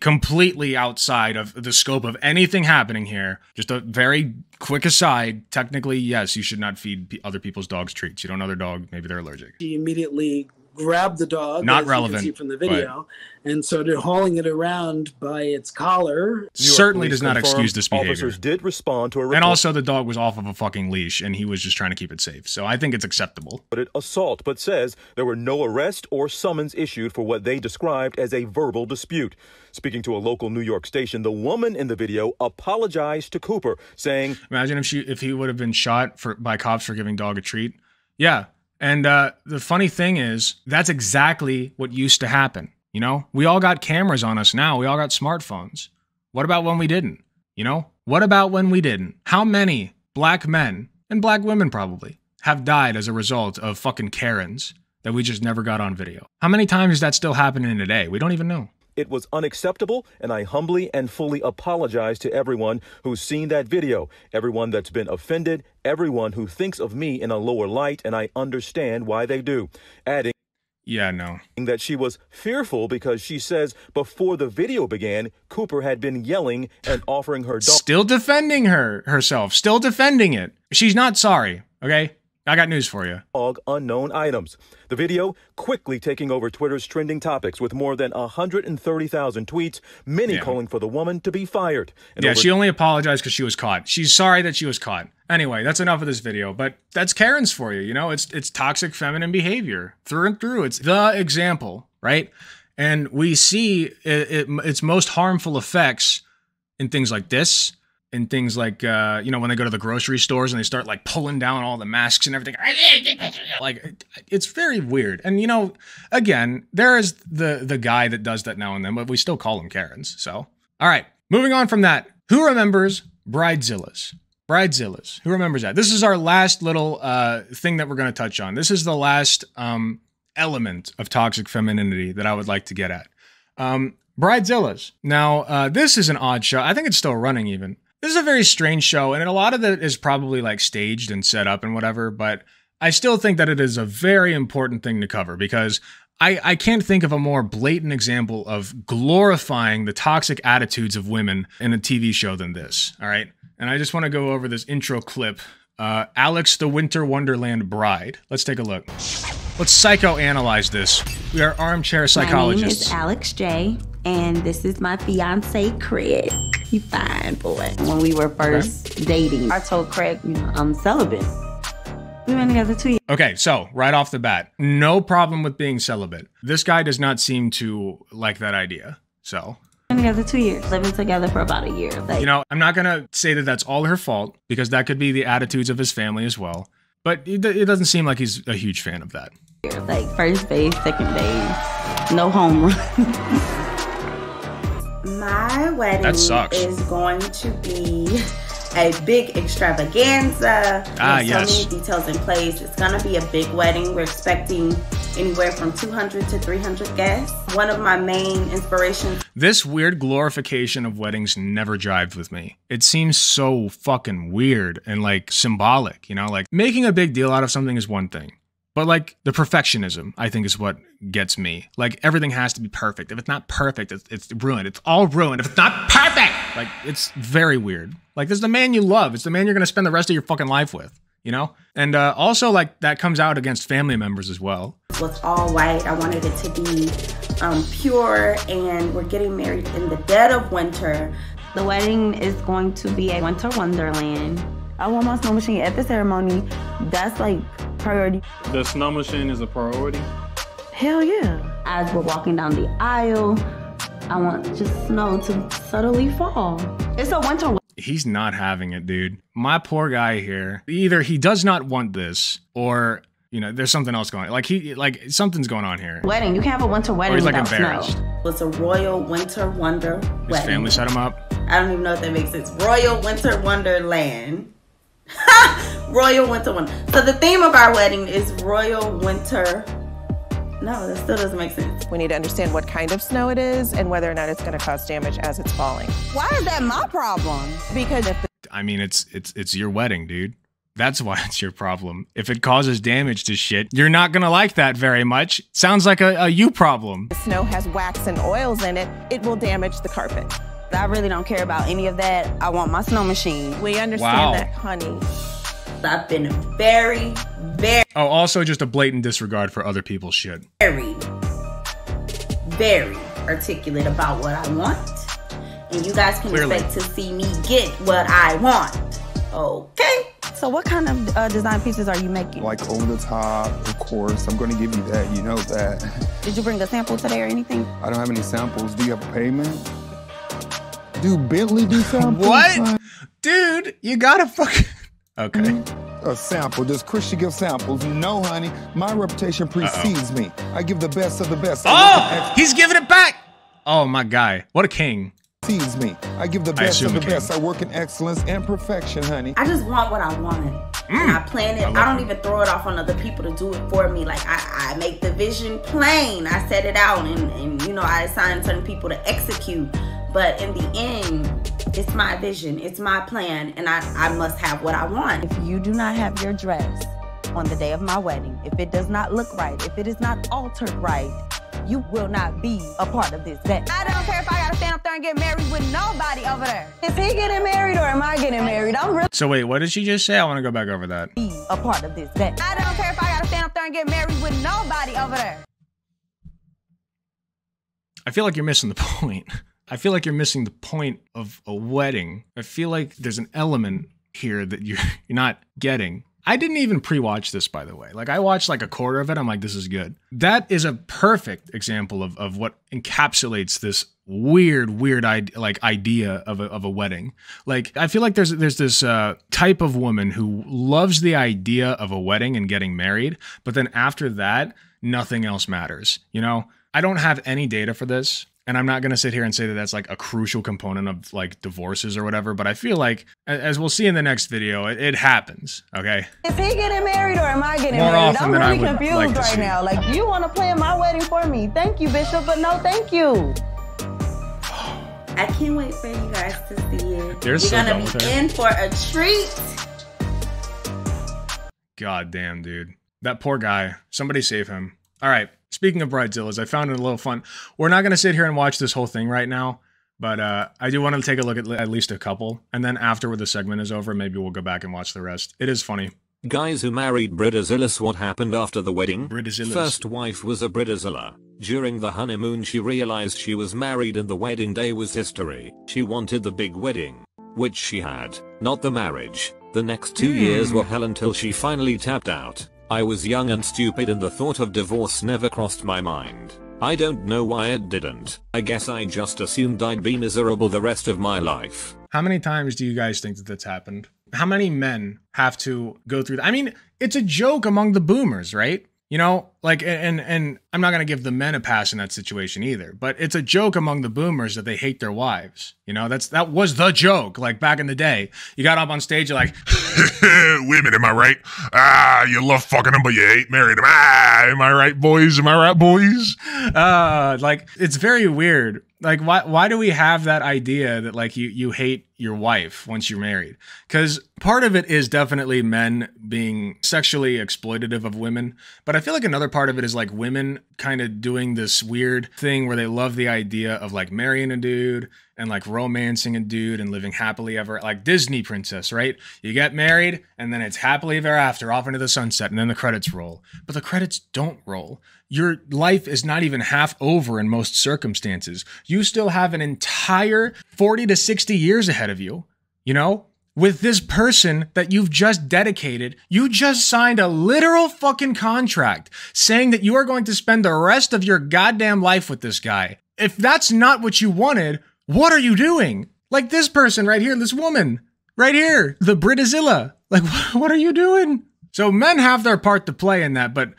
outside of the scope of anything happening here. Just a very quick aside. Technically, yes, you should not feed other people's dogs treats. You don't know their dog, maybe they're allergic. She immediately grabbed the dog, not as relevant, you can see from the video, and started hauling it around by its collar. Certainly does not excuse this behavior. Officers did respond to a report. And also the dog was off of a fucking leash and he was just trying to keep it safe. So I think it's acceptable. But assault, but says there were no arrest or summons issued for what they described as a verbal dispute. Speaking to a local New York station, the woman in the video apologized to Cooper, saying, imagine if he would have been shot by cops for giving dog a treat. Yeah. And the funny thing is, that's exactly what used to happen. You know, we all got cameras on us now. We all got smartphones. What about when we didn't? You know, what about when we didn't? How many black men and black women probably have died as a result of fucking Karens that we just never got on video? How many times is that still happening today? We don't even know. It was unacceptable, and I humbly and fully apologize to everyone who's seen that video, everyone that's been offended, everyone who thinks of me in a lower light, and I understand why they do. Adding, yeah, no, that she was fearful because she says before the video began, Cooper had been yelling and offering her dog. Still defending herself, still defending it. She's not sorry, okay? I got news for you. Unknown items. The video quickly taking over Twitter's trending topics with more than 130,000 tweets, many calling for the woman to be fired. And she only apologized because she was caught. She's sorry that she was caught. Anyway, that's enough of this video, but that's Karen's for you, you know? It's toxic feminine behavior through and through. It's the example, right? And we see its most harmful effects in things like this, in things like, you know, when they go to the grocery stores and they start like pulling down all the masks and everything. Like, it's very weird. And, you know, again, there is the guy that does that now and then, but we still call them Karens. So, all right, moving on from that. Who remembers Bridezillas? Bridezillas. Who remembers that? This is our last little thing that we're going to touch on. This is the last element of toxic femininity that I would like to get at. Bridezillas. Now, this is an odd show. I think it's still running even. This is a very strange show, and a lot of it is probably like staged and set up and whatever, but I still think that it is a very important thing to cover because I can't think of a more blatant example of glorifying the toxic attitudes of women in a TV show than this, all right? And I just want to go over this intro clip. Alex the Winter Wonderland Bride. Let's take a look. Let's psychoanalyze this. We are armchair psychologists. My name is Alex J, and this is my fiance, Craig. He fine, boy. When we were first dating, I told Craig, you know, I'm celibate. We've been together 2 years. Okay, so right off the bat, no problem with being celibate. This guy does not seem to like that idea, so. We've been together 2 years, living together for about a year. Like, you know, I'm not gonna say that that's all her fault, because that could be the attitudes of his family as well. But it doesn't seem like he's a huge fan of that. Like first base, second base, no home run. My wedding is going to be a big extravaganza. There's so many details in place. It's gonna be a big wedding. We're expecting anywhere from 200 to 300 guests. One of my main inspirations. This weird glorification of weddings never jived with me. It seems so fucking weird and like symbolic, you know? Like making a big deal out of something is one thing. But like the perfectionism, I think, is what gets me. Like everything has to be perfect. If it's not perfect, it's ruined. It's all ruined. If it's not perfect, like it's very weird. Like this is the man you love. It's the man you're gonna spend the rest of your fucking life with, you know? And also like that comes out against family members as well. It was all white. I wanted it to be pure, and we're getting married in the dead of winter. The wedding is going to be a winter wonderland. I want my snow machine at the ceremony. That's like priority. The snow machine is a priority? Hell yeah. As we're walking down the aisle, I want just snow to subtly fall. It's a winter. He's not having it, dude. My poor guy here. Either he does not want this, or you know, there's something else going on. Like something's going on here. Wedding. You can't have a winter wedding. Or he's like without embarrassed. Snow. It's a royal winter wonder wedding. His family set him up. I don't even know if that makes sense. Royal Winter Wonderland. Royal Winter Wonder. So the theme of our wedding is Royal Winter. No, that still doesn't make sense. We need to understand what kind of snow it is and whether or not it's going to cause damage as it's falling. Why is that my problem? Because if I mean, it's your wedding, dude. That's why it's your problem. If it causes damage to shit, you're not gonna like that very much. Sounds like a you problem. The snow has wax and oils in it, it will damage the carpet. I really don't care about any of that. I want my snow machine. We understand that, honey. I've been very Oh, also just a blatant disregard for other people's shit. Very articulate about what I want. And you guys can expect to see me get what I want. Okay. So what kind of design pieces are you making? Like over the top, of course. I'm going to give you that. You know that. Did you bring a sample today or anything? I don't have any samples. Do you have a payment? Do Bentley do samples? What? Dude, you gotta fucking... Okay. A sample. Does Christian give samples? No, honey. My reputation precedes me. I give the best of the best. Oh! He's giving it back! Oh, my guy. What a king. Precedes me. I give the best of the best. I work in excellence and perfection, honey. I just want what I want. And I plan it. I don't even throw it off on other people to do it for me. Like, I make the vision plain. I set it out and you know, I assign certain people to execute. But in the end, it's my vision, it's my plan, and I must have what I want. If you do not have your dress on the day of my wedding, if it does not look right, if it is not altered right, you will not be a part of this day. I don't care if I gotta stand up there and get married with nobody over there. Is he getting married or am I getting married? I'm really... So wait, what did she just say? I want to go back over that. Be a part of this day. I don't care if I gotta stand up there and get married with nobody over there. I feel like you're missing the point. I feel like you're missing the point of a wedding. I feel like there's an element here that you're not getting. I didn't even pre-watch this, by the way. Like, I watched like a quarter of it. I'm like, this is good. That is a perfect example of what encapsulates this weird idea of a wedding. Like, I feel like there's this type of woman who loves the idea of a wedding and getting married, but then after that, nothing else matters. You know, I don't have any data for this. And I'm not going to sit here and say that that's like a crucial component of like divorces or whatever, but I feel like, as we'll see in the next video, it happens, okay? Is he getting married or am I getting married? I'm really confused right now. Like, you want to plan my wedding for me. Thank you, Bishop, but no thank you. I can't wait for you guys to see it. You're going to be in for a treat. God damn, dude. That poor guy. Somebody save him. All right. Speaking of Bridezillas, I found it a little fun. We're not going to sit here and watch this whole thing right now, but I do want to take a look at least a couple. And then after the segment is over, maybe we'll go back and watch the rest. It is funny. Guys who married Bridezillas, what happened after the wedding? Bridezillas. First wife was a Bridezilla. During the honeymoon she realized she was married and the wedding day was history. She wanted the big wedding, which she had, not the marriage. The next 2 years were hell until she finally tapped out. I was young and stupid and the thought of divorce never crossed my mind. I don't know why it didn't. I guess I just assumed I'd be miserable the rest of my life. How many times do you guys think that that's happened? How many men have to go through that? I mean, it's a joke among the boomers, right? You know, like, and I'm not going to give the men a pass in that situation either, but it's a joke among the boomers that they hate their wives. You know, that was the joke. Like back in the day, you got up on stage, you're like, women, am I right? You love fucking them, but you hate marrying them. Am I right, boys? Am I right, boys? Like, it's very weird. Like, why do we have that idea that like you hate your wife once you're married? Because part of it is definitely men being sexually exploitative of women. But I feel like another part of it is like women kind of doing this weird thing where they love the idea of like marrying a dude and like romancing a dude and living happily ever, like Disney princess, right? You get married and then it's happily ever after, off into the sunset, and then the credits roll. But the credits don't roll. Your life is not even half over in most circumstances. You still have an entire 40 to 60 years ahead of you, you know? With this person that you've just dedicated, you just signed a literal fucking contract saying that you are going to spend the rest of your goddamn life with this guy. If that's not what you wanted, what are you doing? Like this person right here, this woman right here, the Bridezilla. Like, what are you doing? So men have their part to play in that, but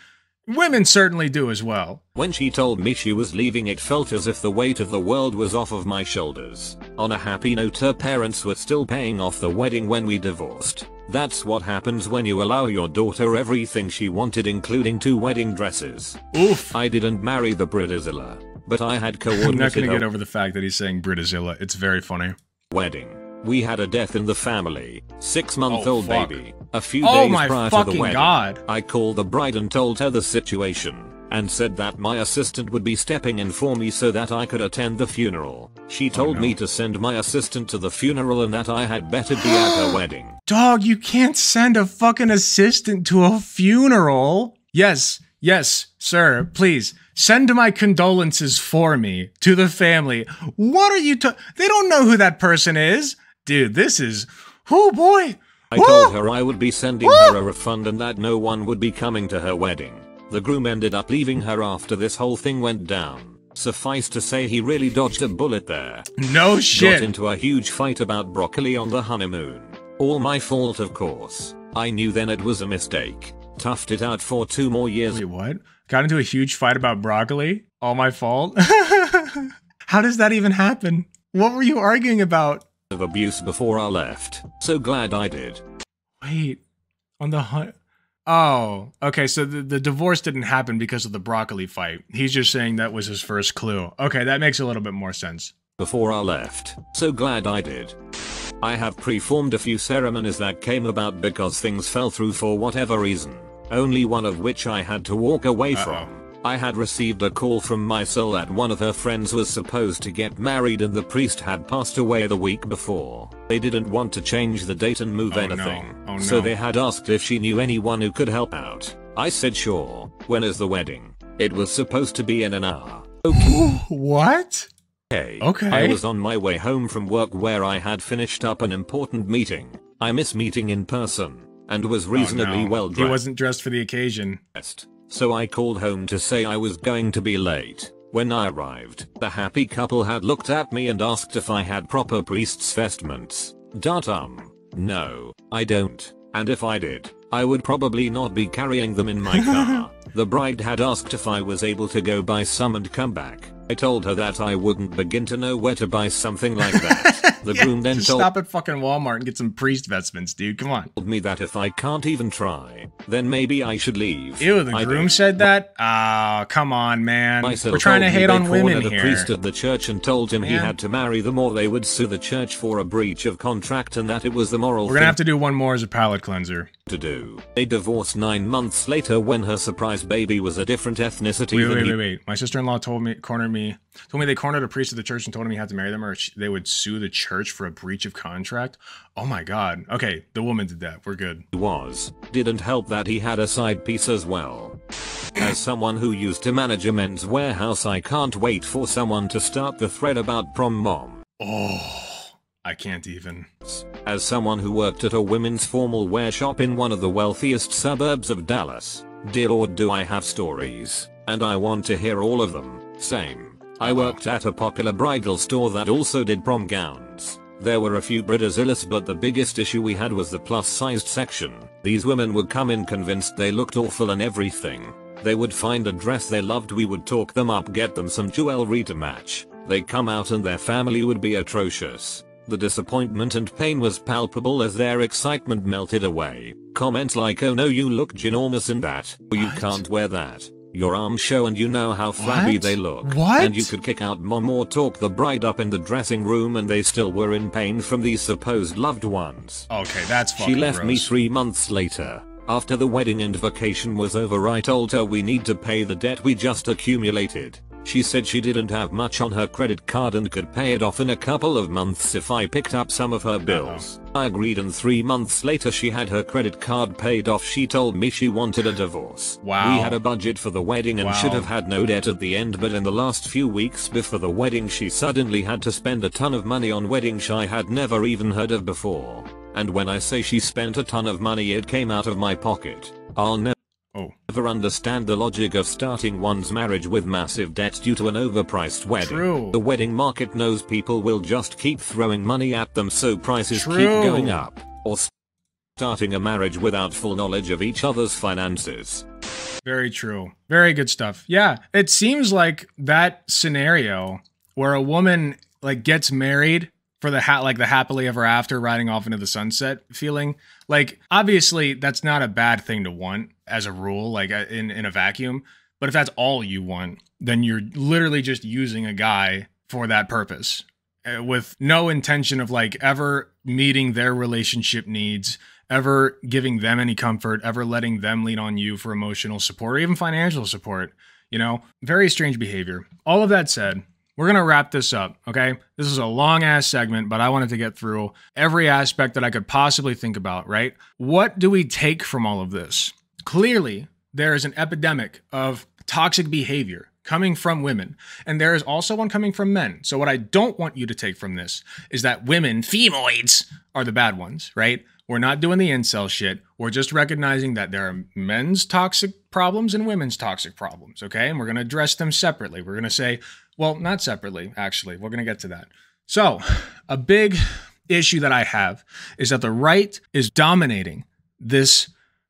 women certainly do as well. When she told me she was leaving, it felt as if the weight of the world was off of my shoulders. On a happy note, her parents were still paying off the wedding when we divorced. That's what happens when you allow your daughter everything she wanted, including 2 wedding dresses. Oof. I didn't marry the Bridezilla, but I had coordinated. I'm not going to get over the fact that he's saying Bridezilla. It's very funny. Wedding. We had a death in the family. 6-month-old baby. A few Oh days my prior to the fucking wedding, God. I called the bride and told her the situation, and said that my assistant would be stepping in for me so that I could attend the funeral. She told me to send my assistant to the funeral and that I had better be at her wedding. Dog, you can't send a fucking assistant to a funeral. Yes, sir, please. Send my condolences for me to the family. What are you They don't know who that person is. Dude, this is... Oh boy. I told her I would be sending her a refund and that no one would be coming to her wedding. The groom ended up leaving her after this whole thing went down. Suffice to say, he really dodged a bullet there. No shit. Got into a huge fight about broccoli on the honeymoon. All my fault, of course. I knew then it was a mistake. Toughed it out for 2 more years. Wait, what? Got into a huge fight about broccoli? All my fault? How does that even happen? What were you arguing about? Of abuse before I left. So glad I did. Wait, on the oh, okay, so the divorce didn't happen because of the broccoli fight. He's just saying that was his first clue. Okay, that makes a little bit more sense. Before I left. So glad I did. I have preformed a few ceremonies that came about because things fell through for whatever reason. Only one of which I had to walk away from. I had received a call from my soul that one of her friends was supposed to get married and the priest had passed away the week before. They didn't want to change the date and move anything. No. So they had asked if she knew anyone who could help out. I said sure. When is the wedding? It was supposed to be in an hour. Okay. What? Okay. I was on my way home from work where I had finished up an important meeting. I miss meeting in person and was reasonably well dressed. He wasn't dressed for the occasion. So I called home to say I was going to be late. When I arrived, the happy couple had looked at me and asked if I had proper priest's vestments. No, I don't. And if I did, I would probably not be carrying them in my car. The bride had asked if I was able to go buy some and come back. I told her that I wouldn't begin to know where to buy something like that. The groom then just stop at fucking Walmart and get some priest vestments, dude. Come on. Told me that if I can't even try, then maybe I should leave. Ew, the groom said that? Ah, come on, man. We're trying to hate on women here. The priest at the church and told him he had to marry them or they would sue the church for a breach of contract and that it was the moral We're gonna have to do one more as a palate cleanser. To do. They divorced 9 months later when her surprise guy's baby was a different ethnicity Wait. My sister-in-law told me they cornered a priest at the church and told him he had to marry them or they would sue the church for a breach of contract. Oh my God. Okay, the woman did that. We're good. Didn't help that he had a side piece as well. As someone who used to manage a men's warehouse, I can't wait for someone to start the thread about prom mom. Oh. I can't even. As someone who worked at a women's formal wear shop in one of the wealthiest suburbs of Dallas, dear Lord, do I have stories, and I want to hear all of them. Same. I worked at a popular bridal store that also did prom gowns. There were a few Bridezillas, but the biggest issue we had was the plus-sized section. These women would come in convinced they looked awful and everything. They would find a dress they loved, we would talk them up, get them some jewelry to match. They'd come out and their family would be atrocious. The disappointment and pain was palpable as their excitement melted away. Comments like, oh no, you look ginormous in that, or you can't wear that. Your arms show and you know how flabby they look. What? And you could kick out mom or talk the bride up in the dressing room and they still were in pain from these supposed loved ones. Okay, that's fucking She left gross. me 3 months later. After the wedding and vacation was over, I told her we need to pay the debt we just accumulated. She said she didn't have much on her credit card and could pay it off in a couple of months if I picked up some of her bills. I agreed, and 3 months later she had her credit card paid off. She told me she wanted a divorce. Wow. We had a budget for the wedding and should have had no debt at the end, but in the last few weeks before the wedding she suddenly had to spend a ton of money on weddings I had never even heard of before. And when I say she spent a ton of money, it came out of my pocket. I'll never understand the logic of starting one's marriage with massive debt due to an overpriced wedding. True. The wedding market knows people will just keep throwing money at them, so prices keep True. going up. Or starting a marriage without full knowledge of each other's finances. Very true. Very good stuff. Yeah, it seems like that scenario where a woman like gets married for the the happily ever after, riding off into the sunset feeling. Like, obviously that's not a bad thing to want as a rule, like in a vacuum. But if that's all you want, then you're literally just using a guy for that purpose with no intention of like ever meeting their relationship needs, ever giving them any comfort, ever letting them lean on you for emotional support or even financial support. You know, very strange behavior. All of that said, we're going to wrap this up, okay? This is a long-ass segment, but I wanted to get through every aspect that I could possibly think about, right? What do we take from all of this? Clearly, there is an epidemic of toxic behavior coming from women, and there is also one coming from men. So what I don't want you to take from this is that women, femoids, are the bad ones, right? We're not doing the incel shit. We're just recognizing that there are men's toxic problems and women's toxic problems, okay? And we're going to address them separately. We're going to say, well, not separately, actually. We're going to get to that. So, a big issue that I have is that the right is dominating this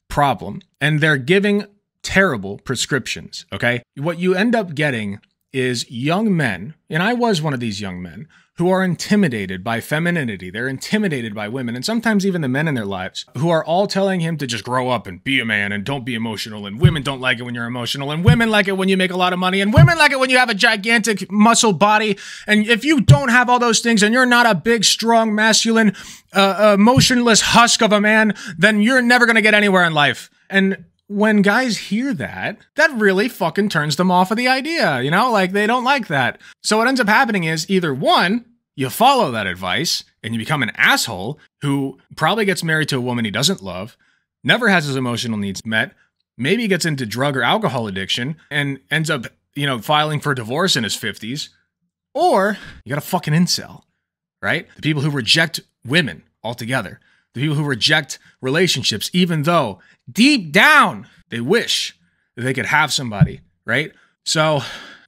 problem, and they're giving terrible prescriptions, okay? What you end up getting is young men, and I was one of these young men, who are intimidated by femininity. They're intimidated by women, and sometimes even the men in their lives, who are all telling him to just grow up and be a man and don't be emotional, and women don't like it when you're emotional, and women like it when you make a lot of money, and women like it when you have a gigantic muscle body, and if you don't have all those things and you're not a big, strong, masculine, emotionless husk of a man, then you're never gonna get anywhere in life. And when guys hear that, that really fucking turns them off of the idea, you know? Like, they don't like that. So what ends up happening is either one, you follow that advice and you become an asshole who probably gets married to a woman he doesn't love, never has his emotional needs met, maybe gets into drug or alcohol addiction and ends up, you know, filing for divorce in his 50s. Or you got a fucking incel, right? The people who reject women altogether. The people who reject relationships, even though deep down they wish that they could have somebody, right? So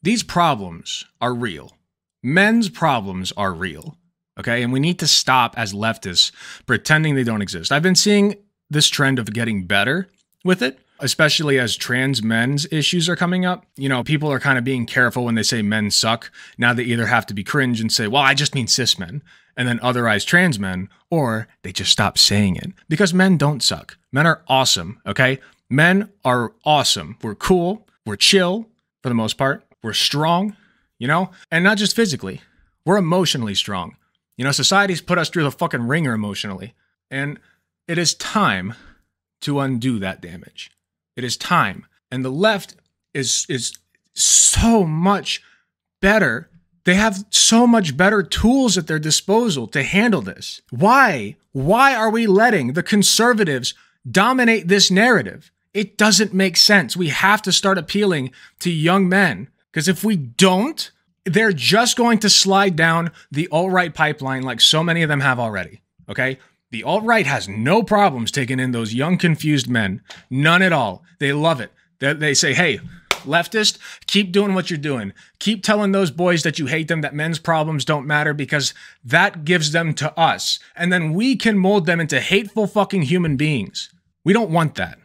these problems are real. Men's problems are real, okay? And we need to stop as leftists pretending they don't exist. I've been seeing this trend of getting better with it, especially as trans men's issues are coming up. You know, people are kind of being careful when they say men suck. Now they either have to be cringe and say, well, I just mean cis men, and then otherize trans men, or they just stop saying it. Because men don't suck. Men are awesome, okay? Men are awesome. We're cool. We're chill, for the most part. We're strong, you know? And not just physically. We're emotionally strong. You know, society's put us through the fucking ringer emotionally. And it is time to undo that damage. It is time And the left is so much better. They have so much better tools at their disposal to handle this. Why? Why are we letting the conservatives dominate this narrative? It doesn't make sense. We have to start appealing to young men, because if we don't, they're just going to slide down the alt-right pipeline like so many of them have already, okay? The alt-right has no problems taking in those young, confused men. None at all. They love it. They say, hey, leftist, keep doing what you're doing. Keep telling those boys that you hate them, that men's problems don't matter, because that gives them to us. And then we can mold them into hateful fucking human beings. We don't want that,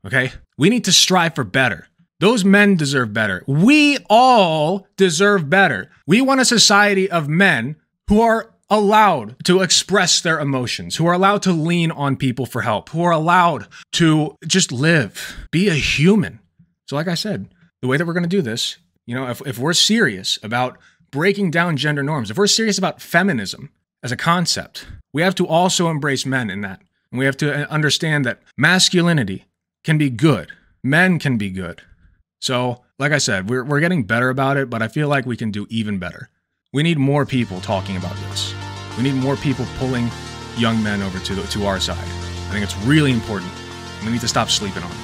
okay? We need to strive for better. Those men deserve better. We all deserve better. We want a society of men who are allowed to express their emotions, who are allowed to lean on people for help, who are allowed to just live, be a human. So like I said, the way that we're going to do this, you know, if we're serious about breaking down gender norms, if we're serious about feminism as a concept, we have to also embrace men in that. And we have to understand that masculinity can be good. Men can be good. So, like I said, we're getting better about it, but I feel like we can do even better. We need more people talking about this. We need more people pulling young men over to our side. I think it's really important. We need to stop sleeping on it.